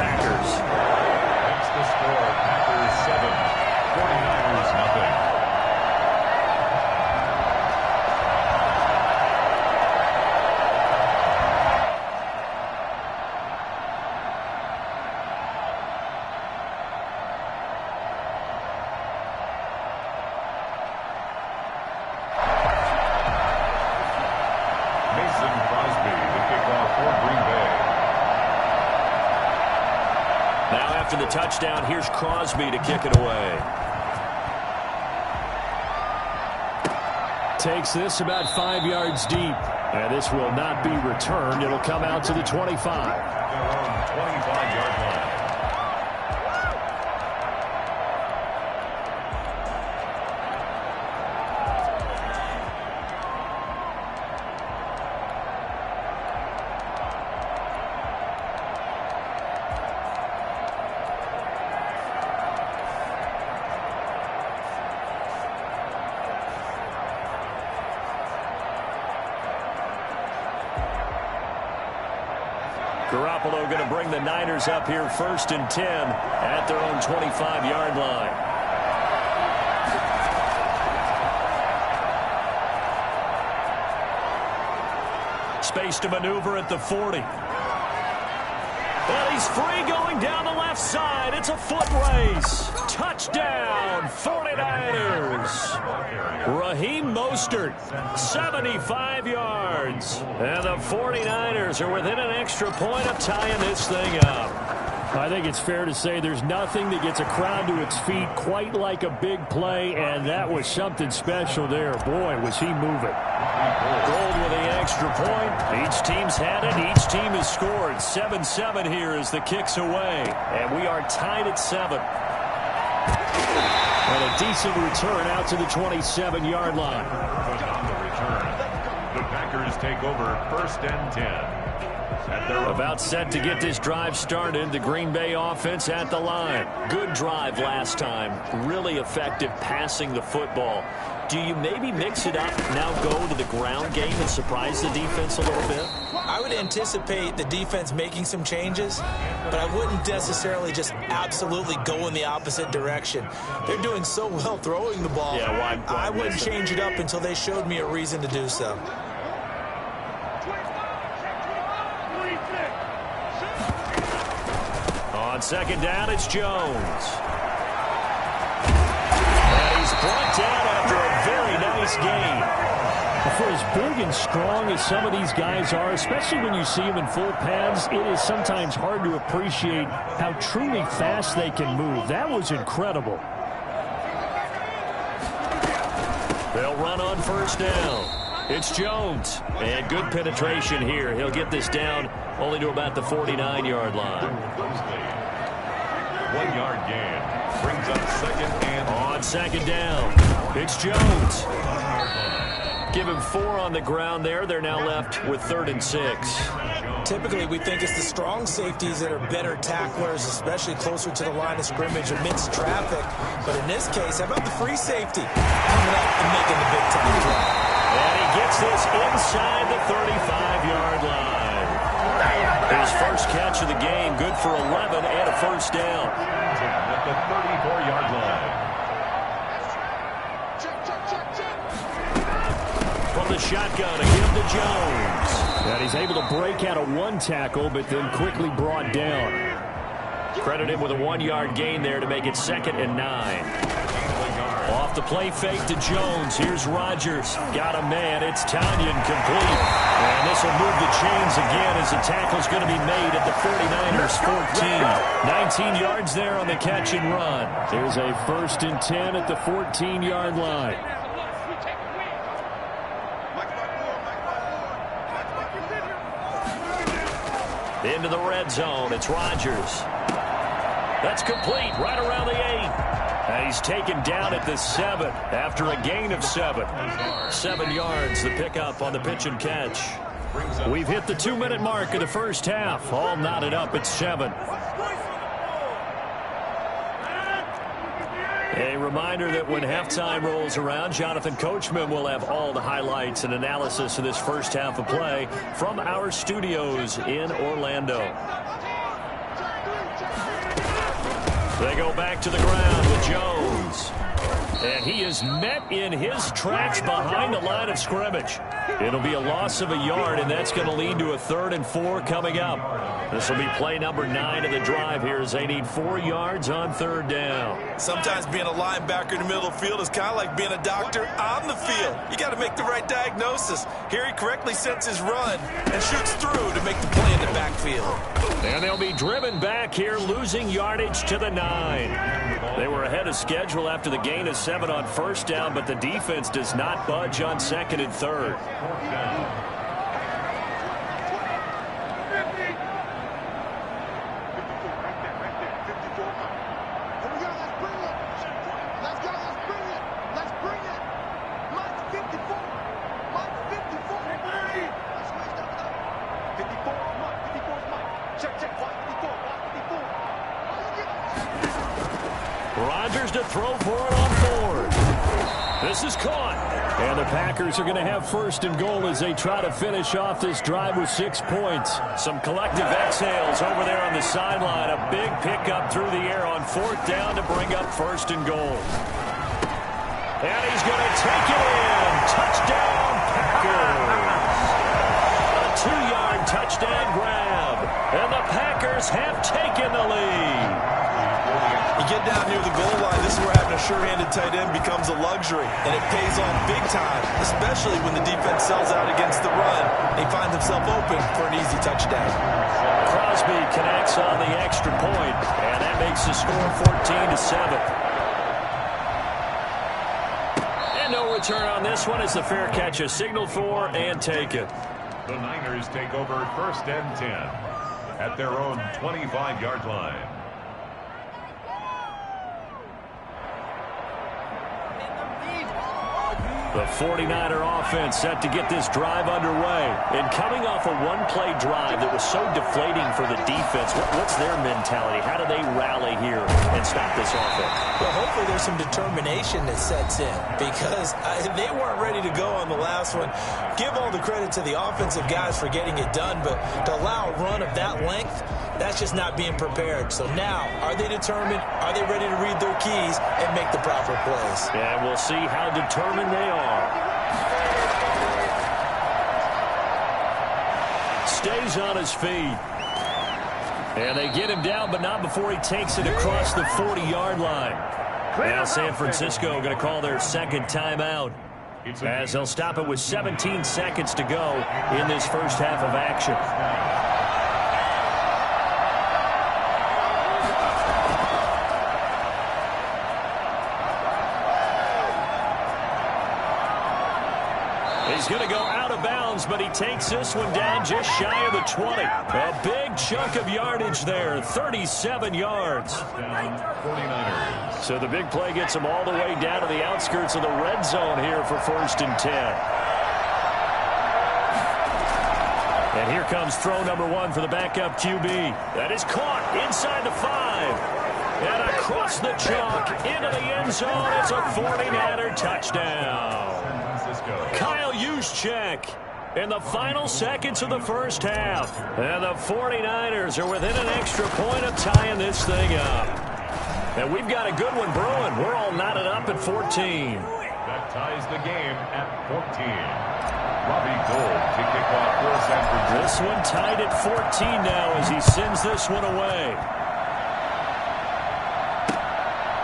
Packers. That's the score. Packers 7, 49ers nothing. After the touchdown, here's Crosby to kick it away. Takes this about 5 yards deep. And this will not be returned. It'll come out to the 25. Their own 25-yard line. Garoppolo going to bring the Niners up here 1st and 10 at their own 25-yard line. Space to maneuver at the 40. And he's free going down the left side. It's a foot race. Touchdown, 49ers. Raheem Mostert, 75 yards. And the 49ers are within an extra point of tying this thing up. I think it's fair to say there's nothing that gets a crowd to its feet quite like a big play, and that was something special there. Boy, was he moving. Gold with the extra point. Each team's had it. Each team has scored. 7-7 here as the kick's away. And we are tied at 7. And a decent return out to the 27-yard line. On the return, the Packers take over 1st and 10. About set to get this drive started. The Green Bay offense at the line. Good drive last time. Really effective passing the football. Do you maybe mix it up, now go to the ground game and surprise the defense a little bit? I would anticipate the defense making some changes, but I wouldn't necessarily just absolutely go in the opposite direction. They're doing so well throwing the ball. Yeah, why I wouldn't change it up until they showed me a reason to do so. On 2nd down, it's Jones. And he's brought down after a very nice gain. For as big and strong as some of these guys are, especially when you see them in full pads, it is sometimes hard to appreciate how truly fast they can move. That was incredible. They'll run on 1st down. It's Jones. And good penetration here. He'll get this down only to about the 49-yard line. 1-yard gain brings up 2nd and on 2nd down. It's Jones. Give him 4 on the ground there. They're now left with 3rd and 6. Typically, we think it's the strong safeties that are better tacklers, especially closer to the line of scrimmage amidst traffic. But in this case, how about the free safety coming up and making the big-time play? And he gets this inside the 35-yard line. His first catch of the game, good for 11 and a 1st down. at the 34-yard line. From the shotgun, a give to Jones. And he's able to break out of 1 tackle, but then quickly brought down. Credit him with a 1-yard gain there to make it 2nd and 9. Off the play fake to Jones. Here's Rodgers. Got a man. It's Tanyan complete. And this will move the chains again as the tackle's going to be made at the 49ers 14. 19 yards there on the catch and run. There's a 1st and 10 at the 14-yard line. Into the red zone. It's Rodgers. That's complete right around the 8. And he's taken down at the 7 after a gain of 7. 7 yards, the pickup on the pitch and catch. We've hit the 2-minute mark of the first half. All knotted up at 7. A reminder that when halftime rolls around, Jonathan Coachman will have all the highlights and analysis of this first half of play from our studios in Orlando. They go back to the ground with Jones. And he is met in his tracks behind the line of scrimmage. It'll be a loss of a yard, and that's going to lead to a 3rd and 4 coming up. This will be play number 9 of the drive here as they need 4 yards on 3rd down. Sometimes being a linebacker in the middle of the field is kind of like being a doctor on the field. You got to make the right diagnosis. Here he correctly sets his run and shoots through to make the play in the backfield. And they'll be driven back here, losing yardage to the 9. They were ahead of schedule after the gain of 7 on 1st down, but the defense does not budge on 2nd and 3rd. Rodgers to throw for it on fourth. This is caught. And the Packers are going to have first and goal as they try to finish off this drive with 6 points. Some collective exhales over there on the sideline. A big pickup through the air on fourth down to bring up first and goal. And he's going to take it in. Touchdown, Packers. A 2-yard touchdown grab. And the Packers have taken the lead. You get down near the goal line, this is where having a sure-handed tight end becomes a luxury, and it pays off big time, especially when the defense sells out against the run. He finds himself open for an easy touchdown. Crosby connects on the extra point, and that makes the score 14-7. And no return on this one as the fair catch is signaled for and taken. The Niners take over first and 10 at their own 25-yard line. The 49er offense set to get this drive underway. And coming off a one-play drive that was so deflating for the defense, what's their mentality? How do they rally here and stop this offense? Well, hopefully there's some determination that sets in because they weren't ready to go on the last one. Give all the credit to the offensive guys for getting it done, but to allow a run of that length, that's just not being prepared. So now, are they determined? Are they ready to read their keys and make the proper plays? And we'll see how determined they are. Stays on his feet. And they get him down, but not before he takes it across the 40-yard line. Now San Francisco going to call their second timeout, as they'll stop it with 17 seconds to go in this first half of action. He's going to go out of bounds, but he takes this one down just shy of the 20. A big chunk of yardage there, 37 yards. So the big play gets him all the way down to the outskirts of the red zone here for first and 10. And here comes throw number 1 for the backup QB. That is caught inside the 5. And across the chalk into the end zone. It's a 49er touchdown. Kyle Juszczyk in the final seconds of the first half. And the 49ers are within an extra point of tying this thing up. And we've got a good one brewing. We're all knotted up at 14. That ties the game at 14. Robbie Gould to kick off for San Francisco. This one tied at 14 now as he sends this one away.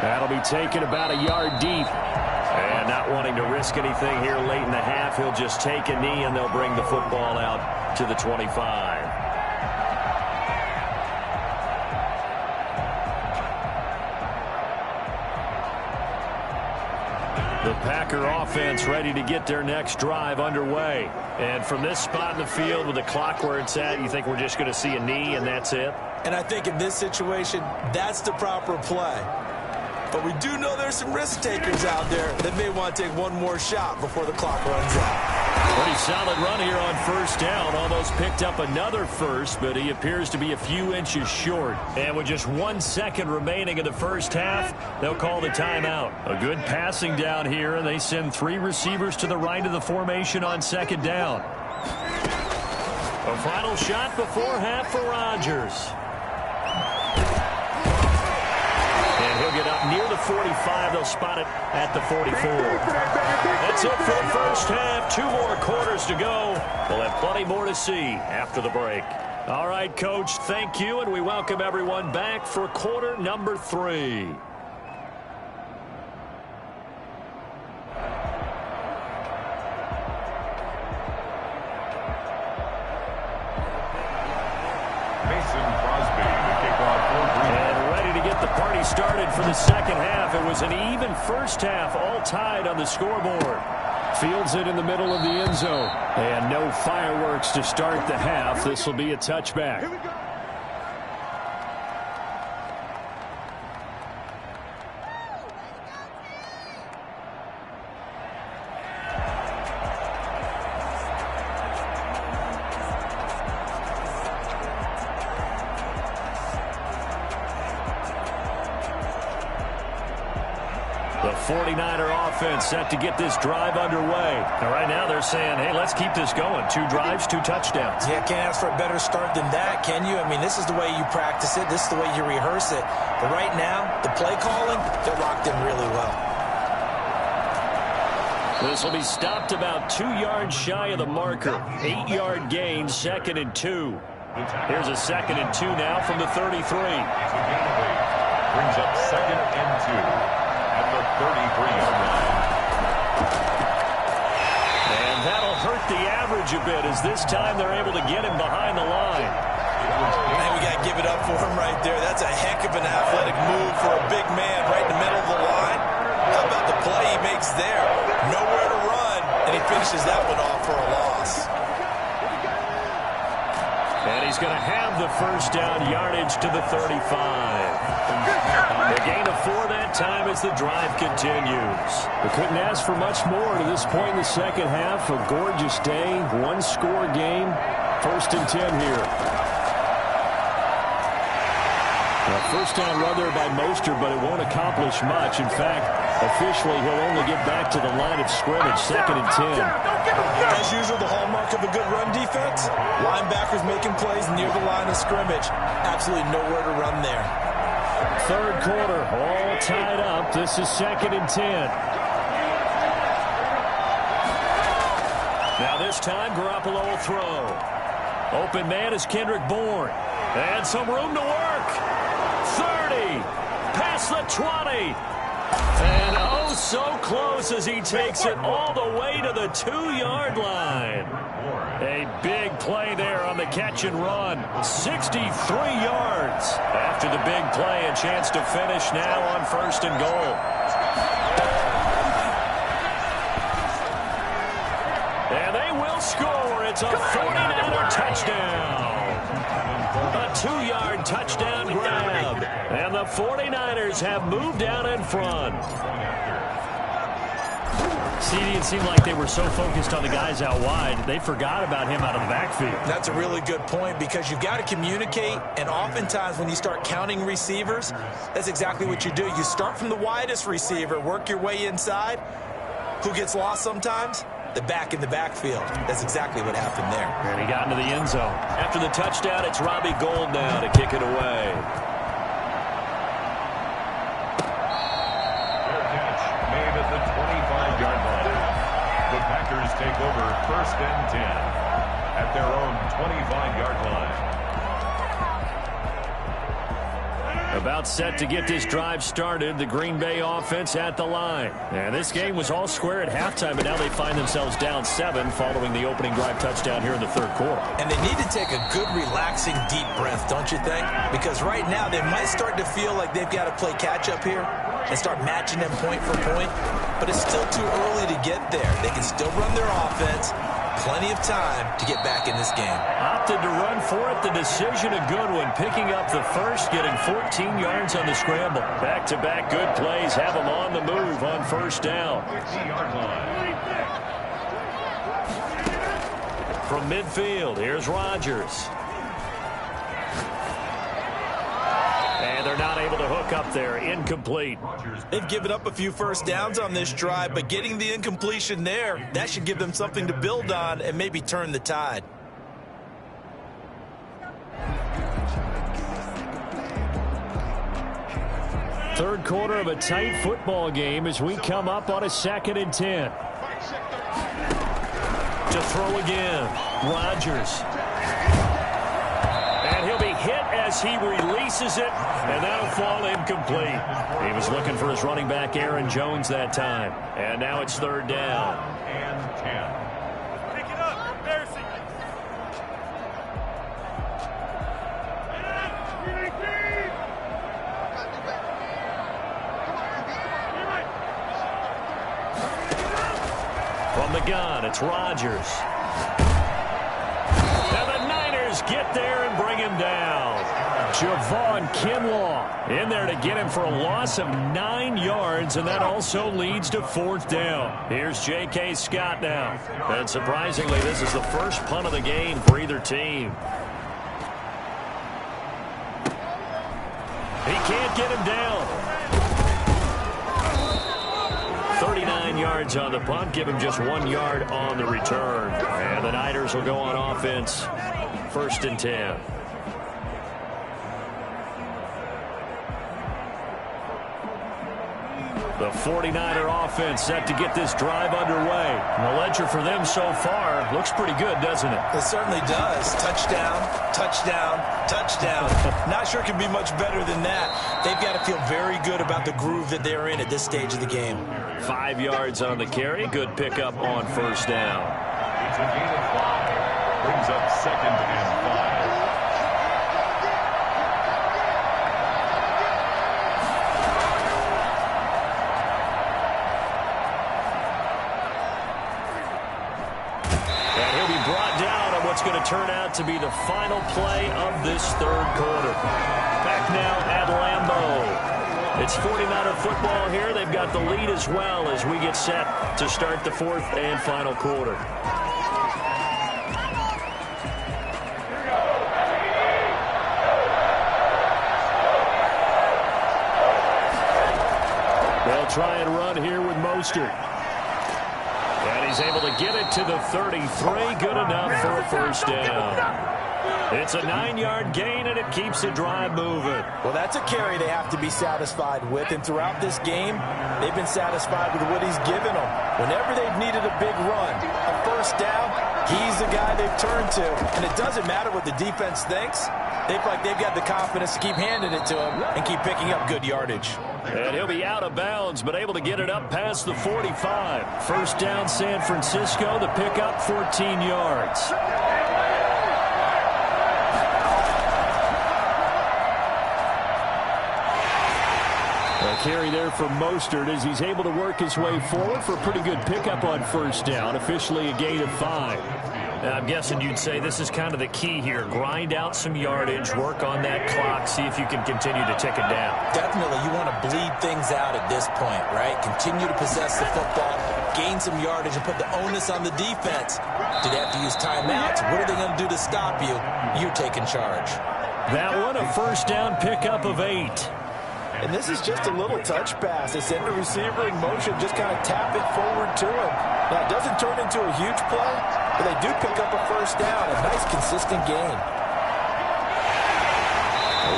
That'll be taken about a yard deep. And not wanting to risk anything here late in the half, he'll just take a knee and they'll bring the football out to the 25. The Packer offense ready to get their next drive underway. And from this spot in the field with the clock where it's at, you think we're just going to see a knee and that's it? And I think in this situation, that's the proper play. But we do know there's some risk takers out there that may want to take one more shot before the clock runs out. Pretty solid run here on first down. Almost picked up another first, but he appears to be a few inches short. And with just 1 second remaining in the first half, they'll call the timeout. A good passing down here, and they send 3 receivers to the right of the formation on second down. A final shot before half for Rodgers. And he'll get up near the 45. They'll spot it at the 44. That's it for the first half. 2 more quarters to go. We'll have plenty more to see after the break. All right, Coach, thank you, and we welcome everyone back for quarter number 3. Started for the second half. It was an even first half, all tied on the scoreboard. Fields it in the middle of the end zone. And no fireworks to start the half. This will be a touchback. Here we go. The 49er offense set to get this drive underway. And right now they're saying, hey, let's keep this going. 2 drives, 2 touchdowns. Yeah, can't ask for a better start than that, can you? I mean, this is the way you practice it. This is the way you rehearse it. But right now, the play calling, they're locked in really well. This will be stopped about 2 yards shy of the marker. 8-yard gain, 2nd and 2. Here's a 2nd and 2 now from the 33. Brings up 2nd and 2 at the 33-yard line. And that'll hurt the average a bit as this time they're able to get him behind the line. Man, we got to give it up for him right there. That's a heck of an athletic move for a big man right in the middle of the line. How about the play he makes there? Nowhere to run, and he finishes that one off for a loss. And he's going to have the first down yardage to the 35. A gain of 4 that time as the drive continues. We couldn't ask for much more to this point in the second half. A gorgeous day, 1-score game. 1st and 10 here. A first down run there by Mostert, but it won't accomplish much. In fact, officially, he'll only get back to the line of scrimmage, 2nd and 10. As usual, the hallmark of a good run defense, linebackers making plays near the line of scrimmage. Absolutely nowhere to run there. 3rd quarter, all tied up. This is 2nd and 10. Now this time, Garoppolo will throw. Open man is Kendrick Bourne. And some room to work. 30. Past the 20. And oh, so close as he takes it all the way to the 2-yard line. A big play there on the catch and run. 63 yards. After the big play, a chance to finish now on 1st and goal. And they will score. It's a 49er touchdown. A 2-yard touchdown grab. And the 49ers have moved down in front. CD, it seemed like they were so focused on the guys out wide, they forgot about him out of the backfield. That's a really good point because you've got to communicate, and oftentimes when you start counting receivers, that's exactly what you do. You start from the widest receiver, work your way inside. Who gets lost sometimes? The back in the backfield. That's exactly what happened there. And he got into the end zone. After the touchdown, it's Robbie Gould now to kick it away. Fair catch made at the 25-yard line. The Packers take over 1st and 10 at their own 25-yard line. About set to get this drive started, the Green Bay offense at the line. And this game was all square at halftime, but now they find themselves down 7 following the opening drive touchdown here in the 3rd quarter. And they need to take a good, relaxing, deep breath, don't you think? Because right now they might start to feel like they've got to play catch-up here and start matching them point for point. But it's still too early to get there. They can still run their offense. Plenty of time to get back in this game. Opted to run for it. The decision a good one. Picking up the first, getting 14 yards on the scramble. Back-to-back good plays have them on the move on 1st down. 50-yard line. From midfield, here's Rodgers. And they're not able to hook up there. Incomplete. They've given up a few first downs on this drive, but getting the incompletion there, that should give them something to build on and maybe turn the tide. Third quarter of a tight football game as we come up on a 2nd and 10. To throw again, Rodgers. And he'll be hit as he releases it, and that'll fall incomplete. He was looking for his running back, Aaron Jones, that time. And now it's 3rd down. And 10. Pick it up. Embarrassing. From the gun, it's Rodgers. And the Niners get there and bring him down. Javon Kinlaw in there to get him for a loss of 9 yards, and that also leads to 4th down. Here's J.K. Scott now. And surprisingly, this is the first punt of the game for either team. He can't get him down. 10 yards on the punt, give him just 1 yard on the return. And the Niners will go on offense, 1st and 10. The 49er offense set to get this drive underway. And the ledger for them so far looks pretty good, doesn't it? It certainly does. Touchdown, touchdown, touchdown. Not sure it can be much better than that. They've got to feel very good about the groove that they're in at this stage of the game. 5 yards on the carry. Good pickup on 1st down. It's a gain of 5. Brings up 2nd and 5. What's going to turn out to be the final play of this 3rd quarter. Back now at Lambeau. It's 49er football here. They've got the lead as well as we get set to start the 4th and final quarter. They'll try and run here with Mostert. And he's able to get it to the 33. Good enough for a 1st down. It's a 9-yard gain, and it keeps the drive moving. Well, that's a carry they have to be satisfied with. And throughout this game, they've been satisfied with what he's given them. Whenever they've needed a big run, a 1st down, he's the guy they've turned to. And it doesn't matter what the defense thinks. They feel like they've got the confidence to keep handing it to him and keep picking up good yardage. And he'll be out of bounds, but able to get it up past the 45. 1st down, San Francisco. The pickup, 14 yards. A carry there for Mostert as he's able to work his way forward for a pretty good pickup on 1st down. Officially a gain of 5. I'm guessing you'd say this is kind of the key here. Grind out some yardage, work on that clock, see if you can continue to tick it down. Definitely. You want to bleed things out at this point, right? Continue to possess the football, gain some yardage, and put the onus on the defense. Do they have to use timeouts? What are they going to do to stop you? You're taking charge. That one, a 1st down pickup of 8. And this is just a little touch pass. They send the receiver in motion, just kind of tap it forward to him. Now, it doesn't turn into a huge play, but they do pick up a 1st down. A nice, consistent gain.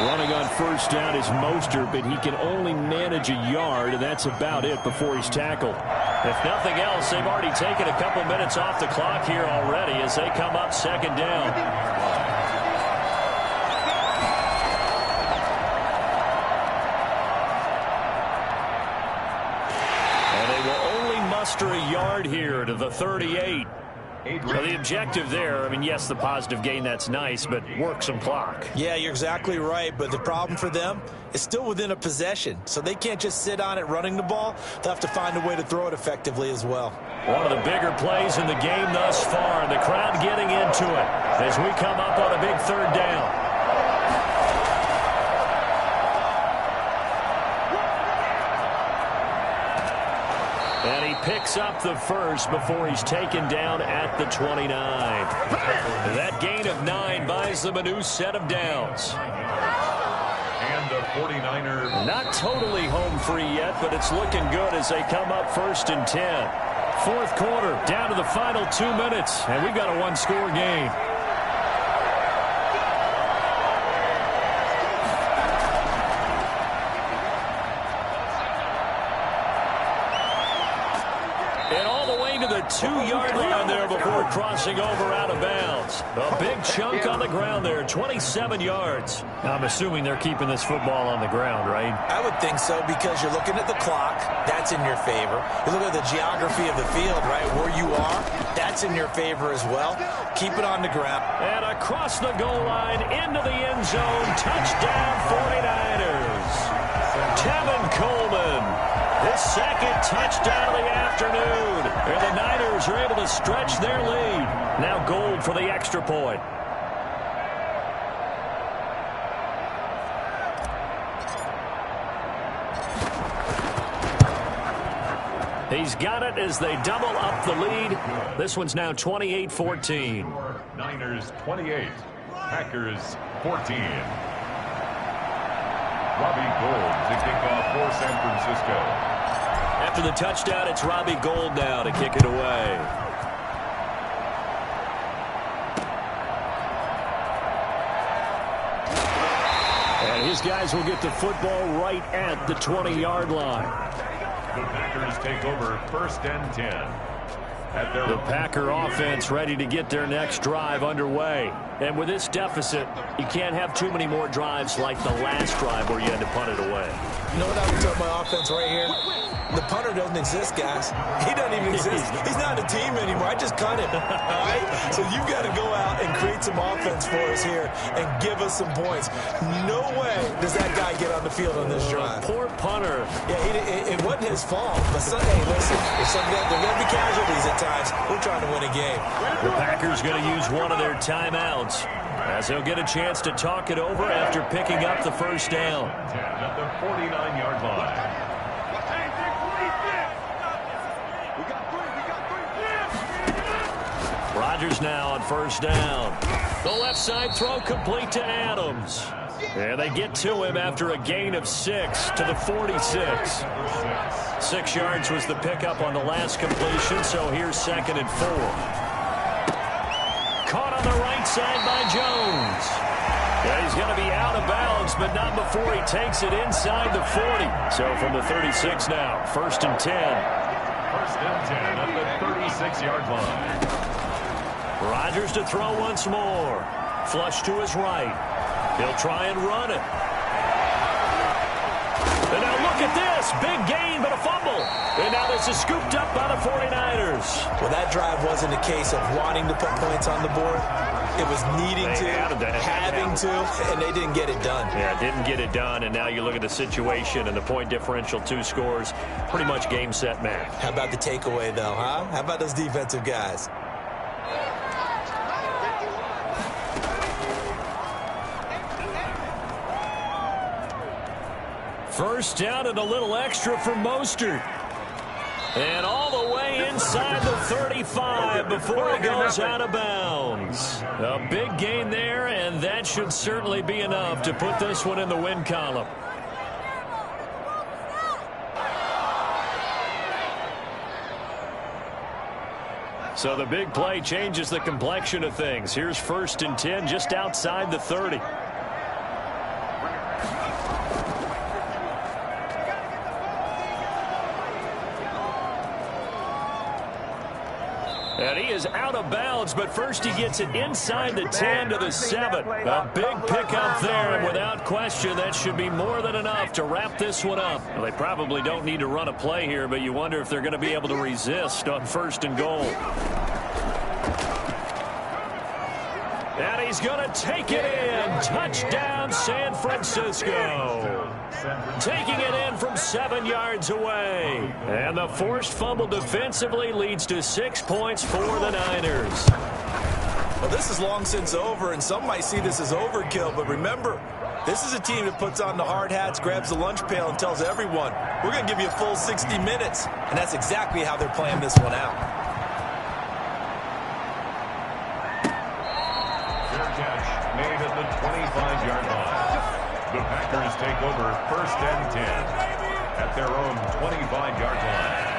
Running on 1st down is Mostert, but he can only manage a yard, and that's about it before he's tackled. If nothing else, they've already taken a couple minutes off the clock here already as they come up 2nd down. A yard here to the 38. Well, the objective there, I mean, yes, the positive gain, that's nice, but work some clock. Yeah, you're exactly right, but the problem for them is still within a possession, so they can't just sit on it running the ball. They'll have to find a way to throw it effectively as well. One of the bigger plays in the game thus far, and the crowd getting into it as we come up on a big 3rd down. And he picks up the 1st before he's taken down at the 29. That gain of 9 buys them a new set of downs. And the 49er. Not totally home free yet, but it's looking good as they come up 1st and 10. 4th quarter, down to the final 2 minutes, and we've got a 1-score game. The 2-yard line there before crossing over out of bounds. A big chunk on the ground there, 27 yards. I'm assuming they're keeping this football on the ground, right? I would think so because you're looking at the clock. That's in your favor. You look at the geography of the field, right, where you are. That's in your favor as well. Keep it on the ground. And across the goal line into the end zone. Touchdown 49ers. Tevin Coleman. His 2nd touchdown of the afternoon. And the Niners are able to stretch their lead. Now Gold for the extra point. He's got it as they double up the lead. This one's now 28-14. Niners 28, Packers 14. Robbie Gould to kick off for San Francisco. After the touchdown, it's Robbie Gould now to kick it away. And his guys will get the football right at the 20-yard line. The Packers take over 1st and 10. The Packer offense ready to get their next drive underway. And with this deficit, you can't have too many more drives like the last drive where you had to punt it away. You know what I would tell my offense right here? The punter doesn't exist, guys. He doesn't even exist. He's not a team anymore. I just cut him. All right? So you've got to go out and create some offense for us here and give us some points. No way does that guy get on the field on this drive. Poor punter. Yeah, it wasn't his fault. But, hey, listen, there are going to be casualties at times. We're trying to win a game. The Packers going to use one of their timeouts as they'll get a chance to talk it over after picking up the first down. 10 at the 49-yard line. Rodgers now on first down. The left side throw complete to Adams. And they get to him after a gain of 6 to the 46. 6 yards was the pickup on the last completion, so here's 2nd and 4. Caught on the right side by Jones. Yeah, he's going to be out of bounds, but not before he takes it inside the 40. So from the 36 now, 1st and 10. 1st and 10 at the 36-yard line. Rodgers to throw once more. Flush to his right. He'll try and run it. And now look at this. Big gain, but a fumble. And now this is scooped up by the 49ers. Well, that drive wasn't a case of wanting to put points on the board. It was needing to, having to, and they didn't get it done. Yeah, didn't get it done, and now you look at the situation and the point differential, 2 scores, pretty much game, set, match. How about the takeaway, though, huh? How about those defensive guys? First down and a little extra for Mostert. And all the way inside the 35 before it goes out of bounds. A big gain there, and that should certainly be enough to put this one in the win column. So the big play changes the complexion of things. Here's 1st and 10 just outside the 30. And he is out of bounds, but first he gets it inside the 10 to the 7. A big pickup there, and without question, that should be more than enough to wrap this one up. Well, they probably don't need to run a play here, but you wonder if they're going to be able to resist on 1st and goal. And he's going to take it in. Touchdown, San Francisco. Taking it in from 7 yards away. And the forced fumble defensively leads to 6 points for the Niners. Well, this is long since over, and some might see this as overkill. But remember, this is a team that puts on the hard hats, grabs the lunch pail, and tells everyone, we're going to give you a full 60 minutes. And that's exactly how they're playing this one out. Made at the 25-yard line. The Packers take over 1st and 10 at their own 25-yard line.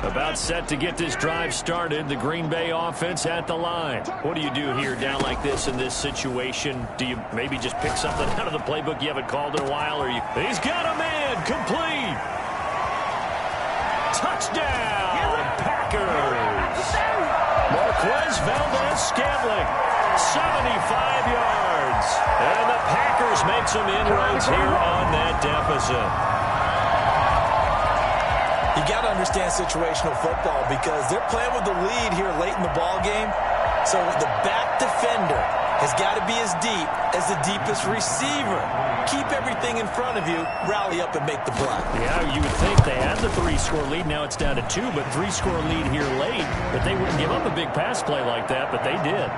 About set to get this drive started. The Green Bay offense at the line. What do you do here down like this in this situation? Do you maybe just pick something out of the playbook you haven't called in a while? Or he's got a man complete. Touchdown, Packers. Marquez Valdez-Scantling, 75 yards. And the Packers make some inroads here on that deficit. You got to understand situational football because they're playing with the lead here late in the ball game. So the back defender has got to be as deep as the deepest receiver. Keep everything in front of you, rally up and make the play. Yeah, you would think they had the 3-score lead. Now it's down to 2, but 3-score lead here late. But they wouldn't give up a big pass play like that, but they did.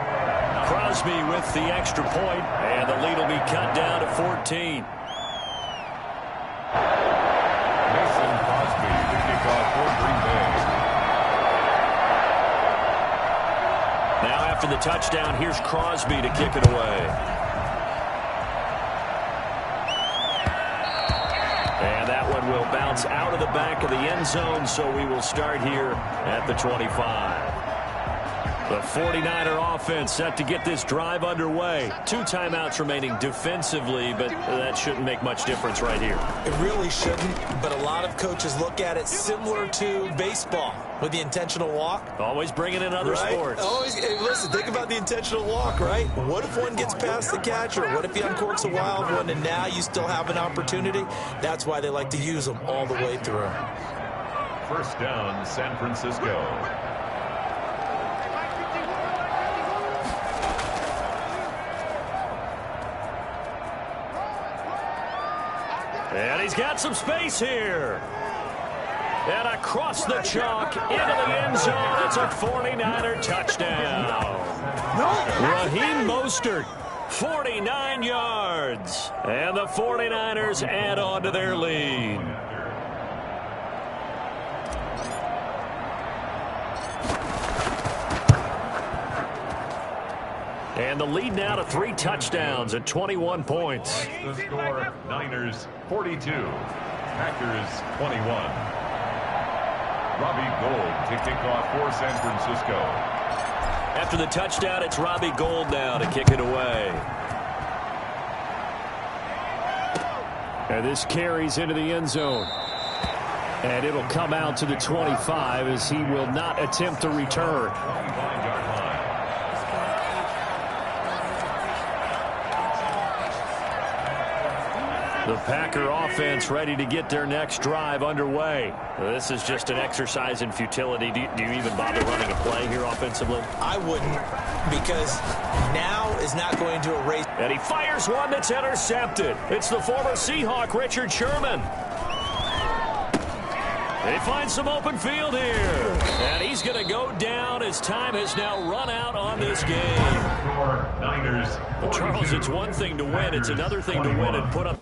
Crosby with the extra point, and the lead will be cut down to 14. After the touchdown, here's Crosby to kick it away. And that one will bounce out of the back of the end zone, so we will start here at the 25. The 49er offense set to get this drive underway. 2 timeouts remaining defensively, but that shouldn't make much difference right here. It really shouldn't, but a lot of coaches look at it similar to baseball with the intentional walk. Always bringing in other sports. Always, hey, listen, think about the intentional walk, right? What if one gets past the catcher? What if he uncorks a wild one and now you still have an opportunity? That's why they like to use them all the way through. First down, San Francisco. And he's got some space here. And across the chalk into the end zone. It's a 49er touchdown. Raheem Mostert, 49 yards. And the 49ers add on to their lead. And the lead now to 3 touchdowns at 21 points. The score, Niners 42, Packers 21. Robbie Gould to kick off for San Francisco. After the touchdown, it's Robbie Gould now to kick it away. And this carries into the end zone. And it'll come out to the 25 as he will not attempt to return. 25-yard line. The Packer offense ready to get their next drive underway. This is just an exercise in futility. Do you even bother running a play here offensively? I wouldn't, because now is not going to erase. And he fires one that's intercepted. It's the former Seahawk, Richard Sherman. They find some open field here. And he's going to go down as time has now run out on this game. Niners. Well, Charles, it's one thing to win. It's another thing to win and put up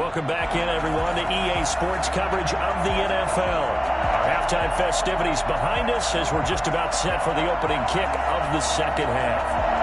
Welcome back in, everyone, to EA Sports coverage of the NFL. Our halftime festivities behind us as we're just about set for the opening kick of the second half.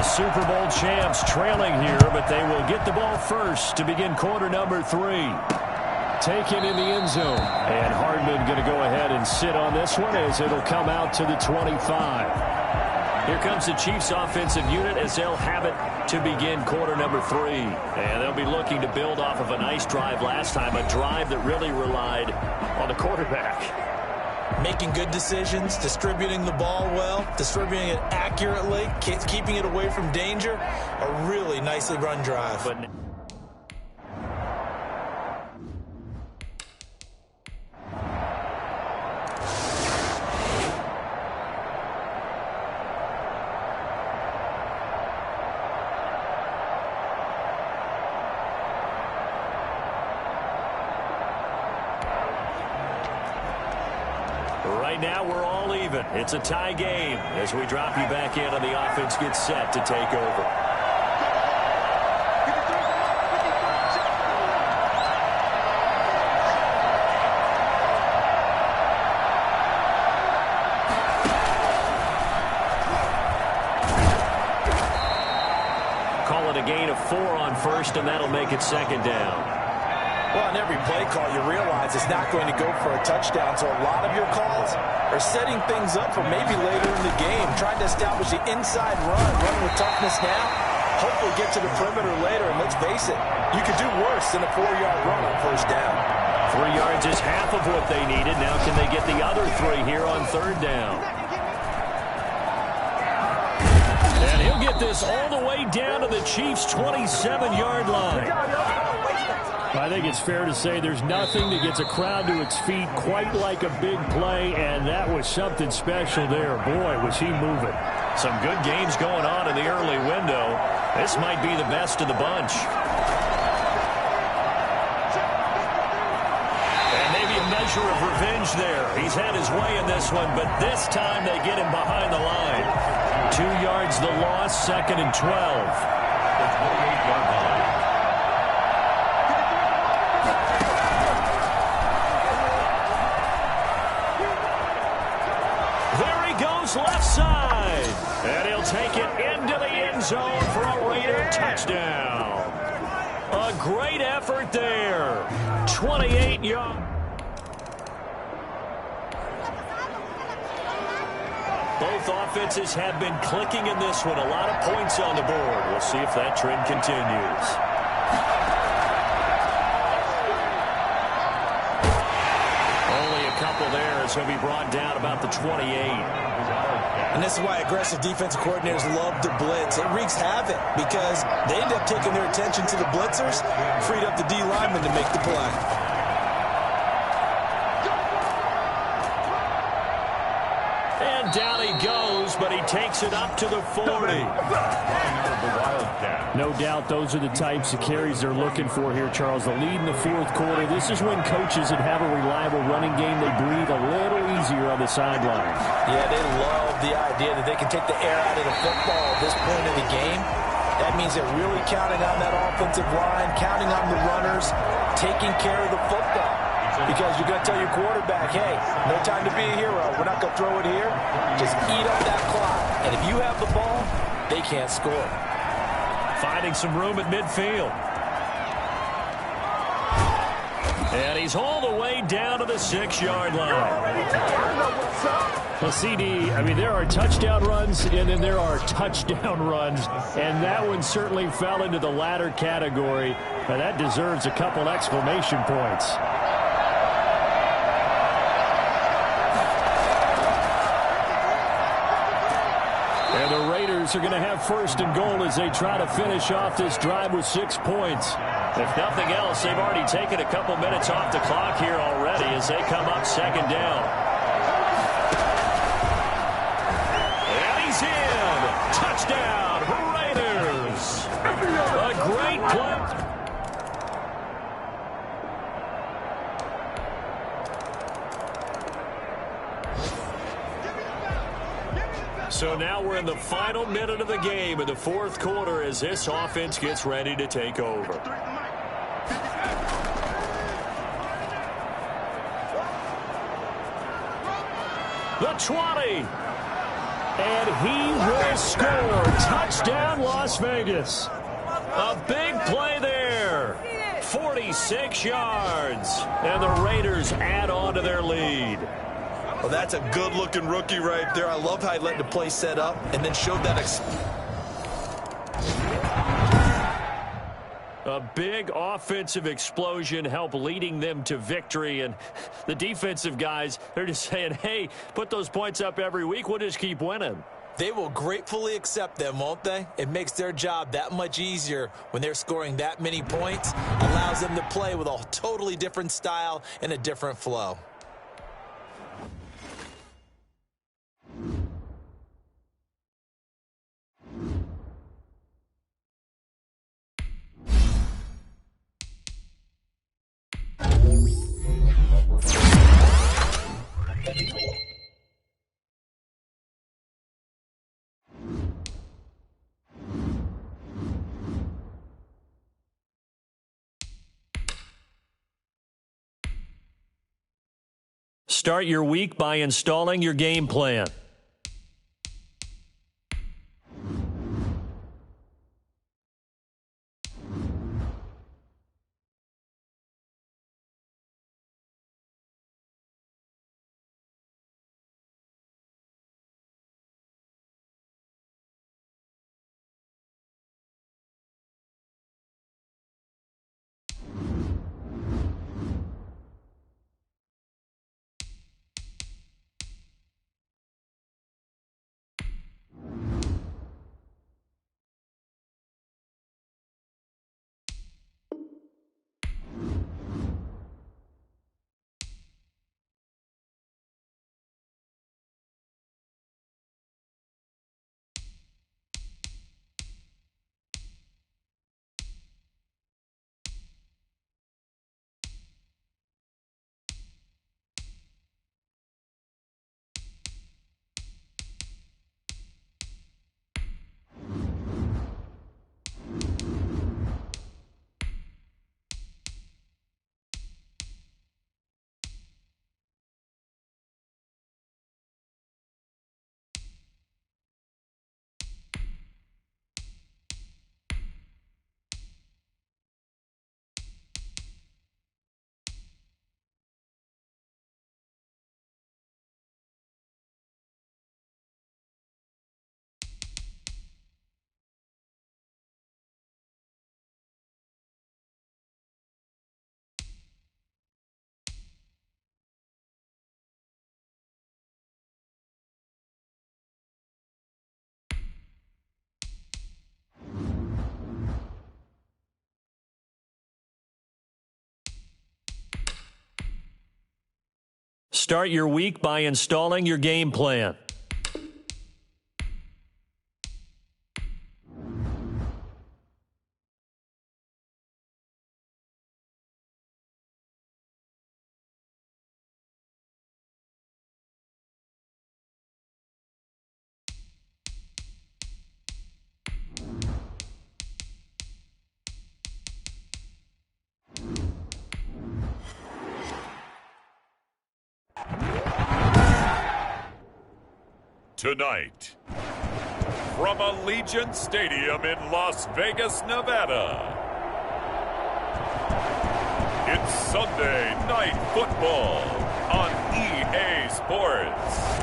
Super Bowl champs trailing here, but they will get the ball first to begin quarter number 3. Taken in the end zone. And Hardman going to go ahead and sit on this one as it'll come out to the 25. Here comes the Chiefs offensive unit as they'll have it to begin quarter number 3. And they'll be looking to build off of a nice drive last time, a drive that really relied on the quarterback. Making good decisions, distributing the ball well, distributing it accurately, keeping it away from danger. A really nicely run drive. Right now, we're all even. It's a tie game as we drop you back in and the offense gets set to take over. Call it a gain of 4 on first, and that'll make it second down. Well, on every play call, you realize it's not going to go for a touchdown, so a lot of your calls are setting things up for maybe later in the game, trying to establish the inside run with toughness now, hopefully get to the perimeter later, and let's face it, you could do worse than a 4-yard run on first down. 3 yards is half of what they needed. Now can they get the other 3 here on third down? And he'll get this all the way down to the Chiefs' 27-yard line. I think it's fair to say there's nothing that gets a crowd to its feet quite like a big play, and that was something special there. Boy, was he moving. Some good games going on in the early window. This might be the best of the bunch. And maybe a measure of revenge there. He's had his way in this one, but this time they get him behind the line. 2 yards the loss, second and 12. The 28-yard line. Left side, and he'll take it into the end zone for a Raider touchdown. A great effort there. 28 yards. Both offenses have been clicking in this one. A lot of points on the board. We'll see if that trend continues. Only a couple there as he'll be brought down about the 28. And this is why aggressive defensive coordinators love to blitz. It wreaks havoc because they end up taking their attention to the blitzers, freed up the D lineman to make the play. And down he goes, but he takes it up to the 40. No doubt those are the types of carries they're looking for here, Charles. The lead in the fourth quarter. This is when coaches that have a reliable running game, they breathe a little easier on the sidelines. Yeah, they love the idea that they can take the air out of the football at this point in the game. That means they're really counting on that offensive line, counting on the runners, taking care of the football. Because you're going to tell your quarterback, hey, no time to be a hero. We're not going to throw it here. Just eat up that clock. And if you have the ball, they can't score. Finding some room at midfield. And he's all the way down to the 6-yard line. Well, CD, I mean, there are touchdown runs, and then there are touchdown runs, and that one certainly fell into the latter category. Now, that deserves a couple exclamation points. And the Raiders are going to have first and goal as they try to finish off this drive with 6 points. If nothing else, they've already taken a couple minutes off the clock here already as they come up second down. And he's in. Touchdown, Raiders. A great play. So now we're in the final minute of the game in the fourth quarter as this offense gets ready to take over. The 20. And he will score. Touchdown, Las Vegas. A big play there. 46 yards. And the Raiders add on to their lead. Well, that's a good-looking rookie right there. I love how he let the play set up and then showed that. A big offensive explosion helped leading them to victory. And the defensive guys, they're just saying, hey, put those points up every week. We'll just keep winning. They will gratefully accept them, won't they? It makes their job that much easier when they're scoring that many points. Allows them to play with a totally different style and a different flow. Start your week by installing your game plan. Start your week by installing your game plan. Tonight, from Allegiant Stadium in Las Vegas, Nevada, it's Sunday Night Football on EA Sports.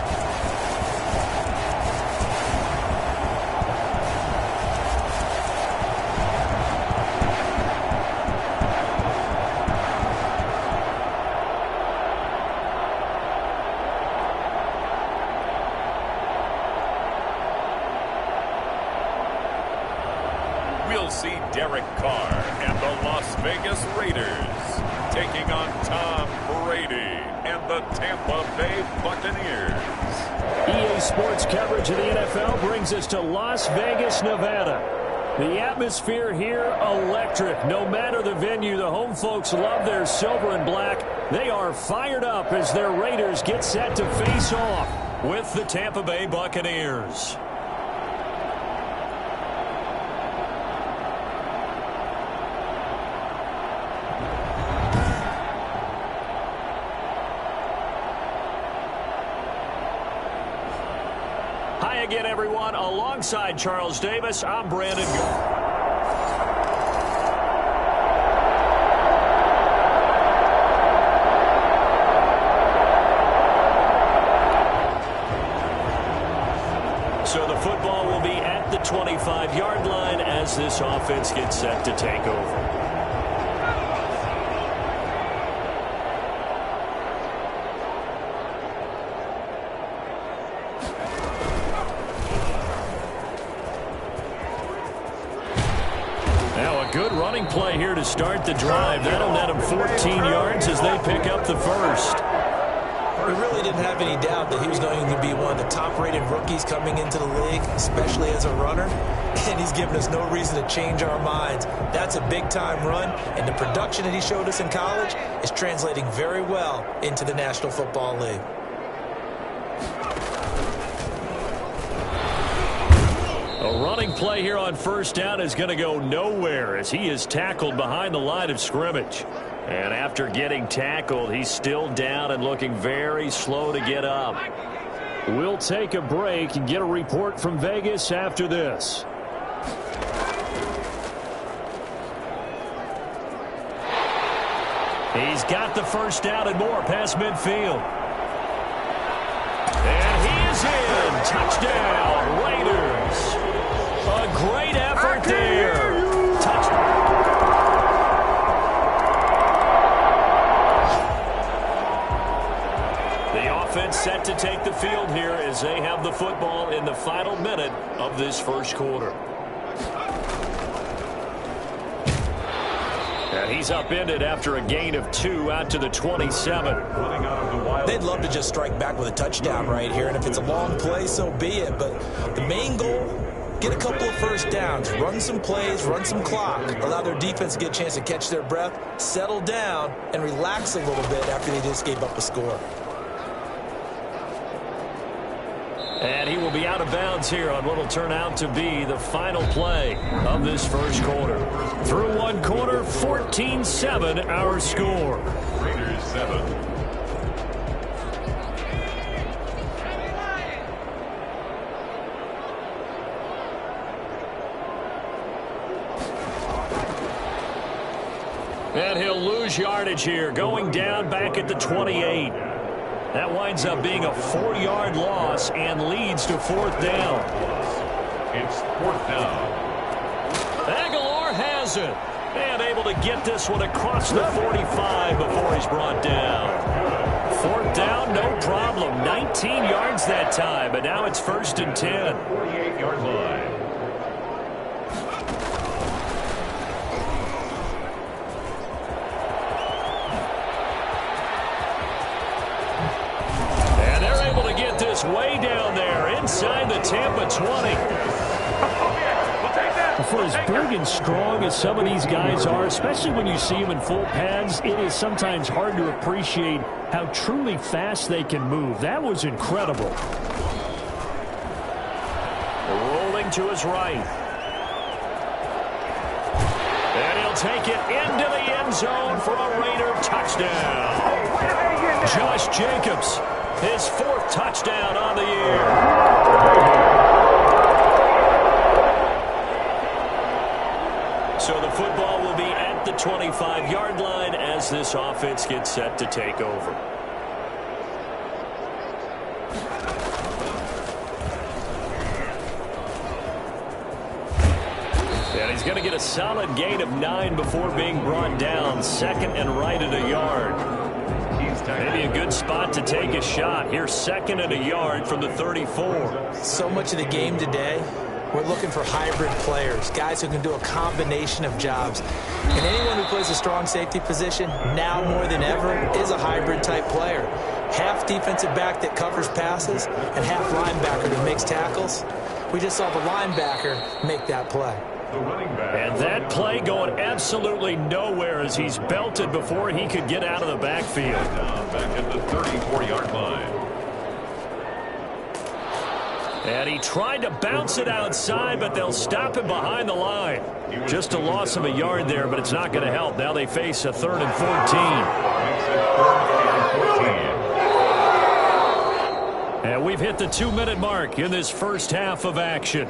see Derek Carr and the Las Vegas Raiders taking on Tom Brady and the Tampa Bay Buccaneers. EA Sports coverage of the NFL brings us to Las Vegas, Nevada. The atmosphere here, electric. No matter the venue, the home folks love their silver and black. They are fired up as their Raiders get set to face off with the Tampa Bay Buccaneers. Hi again, everyone. Alongside Charles Davis, I'm Brandon. So the football will be at the 25-yard line as this offense gets set to take over. Good running play here to start the drive. That'll net him 14 yards as they pick up the first. We really didn't have any doubt that he was going to be one of the top-rated rookies coming into the league, especially as a runner. And he's given us no reason to change our minds. That's a big-time run, and the production that he showed us in college is translating very well into the National Football League. A running play here on first down is going to go nowhere as he is tackled behind the line of scrimmage. And after getting tackled, he's still down and looking very slow to get up. We'll take a break and get a report from Vegas after this. He's got the first down and more past midfield. And he is in. Touchdown, Raiders. A great effort there. Touchdown. The offense set to take the field here as they have the football in the final minute of this first quarter. And he's upended after a gain of 2 out to the 27. They'd love to just strike back with a touchdown right here, and if it's a long play, so be it. But the main goal, get a couple of first downs, run some plays, run some clock, allow their defense to get a chance to catch their breath, settle down, and relax a little bit after they just gave up a score. And he will be out of bounds here on what will turn out to be the final play of this first quarter. Through one quarter, 14-7 our score. Raiders 7. And he'll lose yardage here, going down back at the 28. That winds up being a 4-yard loss and leads to fourth down. It's fourth down. Aguilar has it. And able to get this one across the 45 before he's brought down. Fourth down, no problem. 19 yards that time, but now it's first and 10. 48-yard line. Way down there inside the Tampa 20. For as big and strong as some of these guys are, especially when you see them in full pads, it is sometimes hard to appreciate how truly fast they can move. That was incredible. Rolling to his right. And he'll take it into the end zone for a Raider touchdown. Josh Jacobs. His fourth touchdown on the year. So the football will be at the 25-yard line as this offense gets set to take over. And he's going to get a solid gain of 9 before being brought down. Second and right at a yard. Maybe a good spot to take a shot. Here's second and a yard from the 34. So much of the game today We're looking for hybrid players, guys who can do a combination of jobs. And anyone who plays a strong safety position, now more than ever, is a hybrid-type player. Half defensive back that covers passes and half linebacker that makes tackles. We just saw the linebacker make that play. And that play going absolutely nowhere as he's belted before he could get out of the backfield. Back at the 34-yard line. And he tried to bounce it outside, but they'll stop him behind the line. Just a loss of a yard there, but it's not going to help. Now they face a 3rd and 14. And we've hit the 2-minute mark in this first half of action.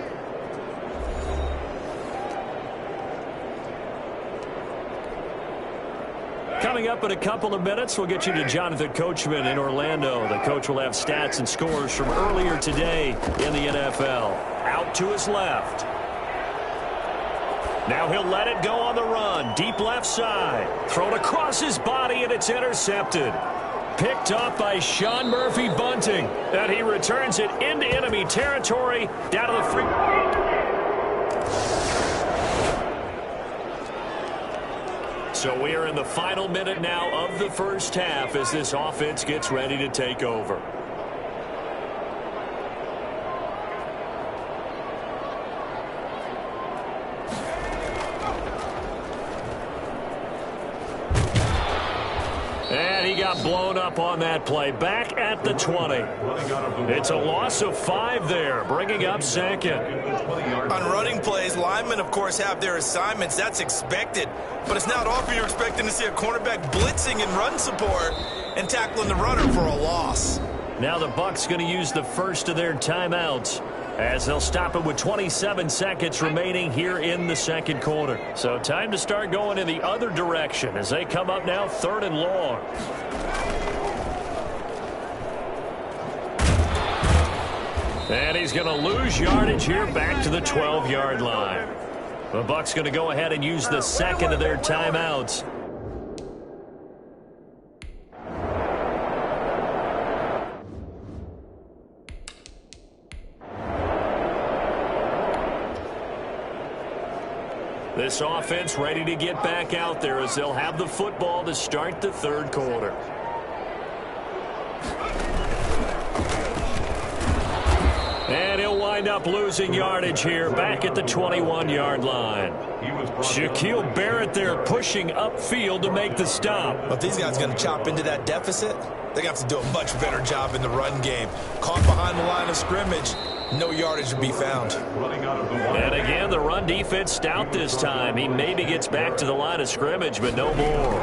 Coming up in a couple of minutes, we'll get you to Jonathan Coachman in Orlando. The coach will have stats and scores from earlier today in the NFL. Out to his left. Now he'll let it go on the run. Deep left side. Thrown across his body, and it's intercepted. Picked up by Sean Murphy Bunting. And he returns it into enemy territory down to the 3. So we are in the final minute now of the first half as this offense gets ready to take over. And he got blown up on that play. Back at the 20. It's a loss of 5 there, bringing up 2nd. On running plays, linemen, of course, have their assignments. That's expected. But it's not often you're expecting to see a cornerback blitzing in run support and tackling the runner for a loss. Now the Bucs going to use the first of their timeouts as they'll stop it with 27 seconds remaining here in the second quarter. So time to start going in the other direction as they come up now 3rd and long. And he's going to lose yardage here back to the 12-yard line. The Bucs going to go ahead and use the second of their timeouts. This offense ready to get back out there as they'll have the football to start the third quarter. And he'll wind up losing yardage here back at the 21-yard line. Shaquille Barrett there pushing upfield to make the stop. But if these guys are going to chop into that deficit, they're going to have to do a much better job in the run game. Caught behind the line of scrimmage, no yardage to be found. And again, the run defense stout this time. He maybe gets back to the line of scrimmage, but no more.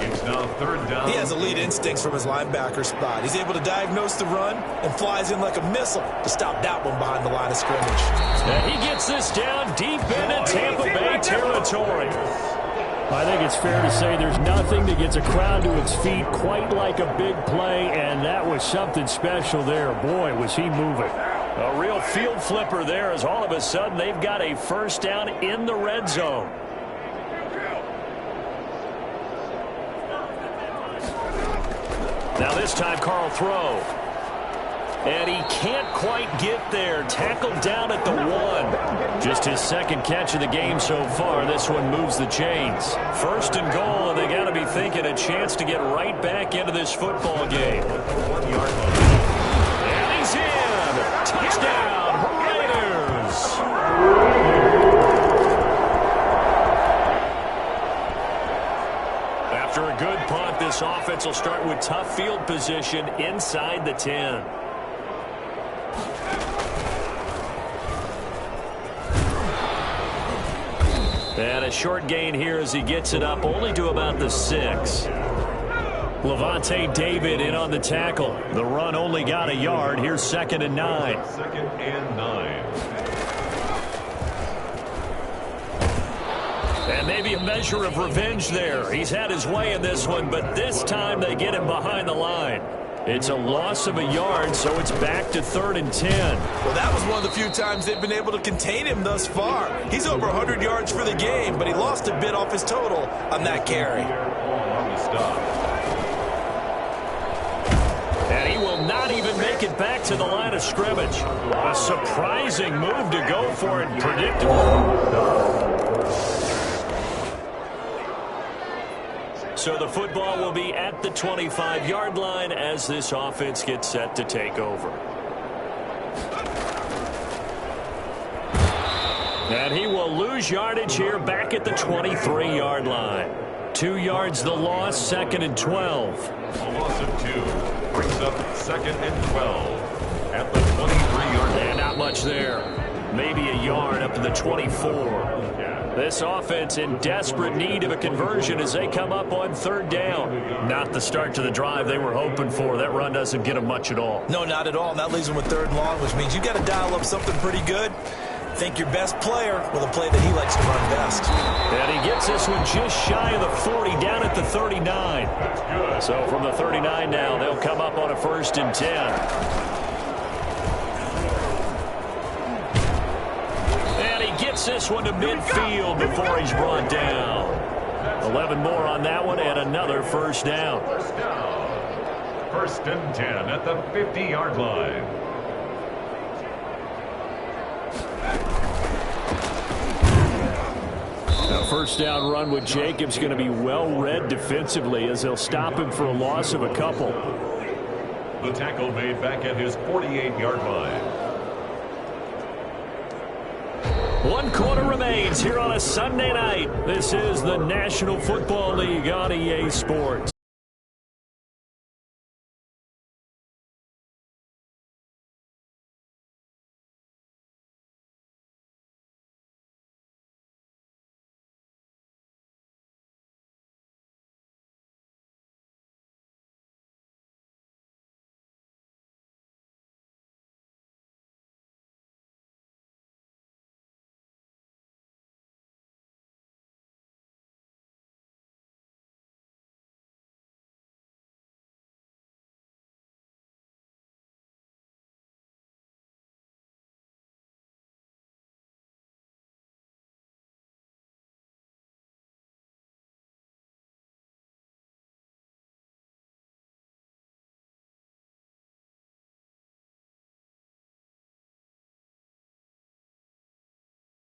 It's now 3rd down. He has elite instincts from his linebacker spot. He's able to diagnose the run and flies in like a missile to stop that one behind the line of scrimmage. And he gets this down deep into Tampa Bay territory. I think it's fair to say there's nothing that gets a crowd to its feet quite like a big play, and that was something special there. Boy, was he moving. A real field flipper there as all of a sudden they've got a first down in the red zone. Now this time Carl throw. And he can't quite get there. Tackled down at the 1. Just his second catch of the game so far. This one moves the chains. 1st and goal, and they got to be thinking a chance to get right back into this football game. And he's in. Touchdown, Raiders. After a good punt, this offense will start with tough field position inside the 10. And a short gain here as he gets it up only to about the 6. Levante David in on the tackle. The run only got a yard. Here's 2nd and 9. 2nd and 9. And maybe a measure of revenge there. He's had his way in this one, but this time they get him behind the line. It's a loss of a yard, so it's back to 3rd and 10. Well, that was one of the few times they've been able to contain him thus far. He's over 100 yards for the game, but he lost a bit off his total on that carry. And he will not even make take it back to the line of scrimmage. A surprising move to go for it. Predictable. So the football will be at the 25-yard line as this offense gets set to take over. And he will lose yardage here back at the 23-yard line. 2 yards the loss, 2nd and 12. A loss of 2 brings up 2nd and 12 at the 23-yard line. And not much there. Maybe a yard up to the 24. This offense in desperate need of a conversion as they come up on 3rd down. Not the start to the drive they were hoping for. That run doesn't get them much at all. No, not at all. And that leaves them with 3rd and long, which means you got to dial up something pretty good. Think your best player with a play that he likes to run best. And he gets this one just shy of the 40, down at the 39. So from the 39 now, they'll come up on a 1st and 10. Gets this one to midfield before he's brought down. 11 more on that one and another 1st down. 1st and 10 at the 50-yard line. A 1st down run with Jacobs going to be well read defensively as they'll stop him for a loss of a couple. The tackle made back at his 48-yard line. 1 quarter remains here on a Sunday night. This is the National Football League on EA Sports.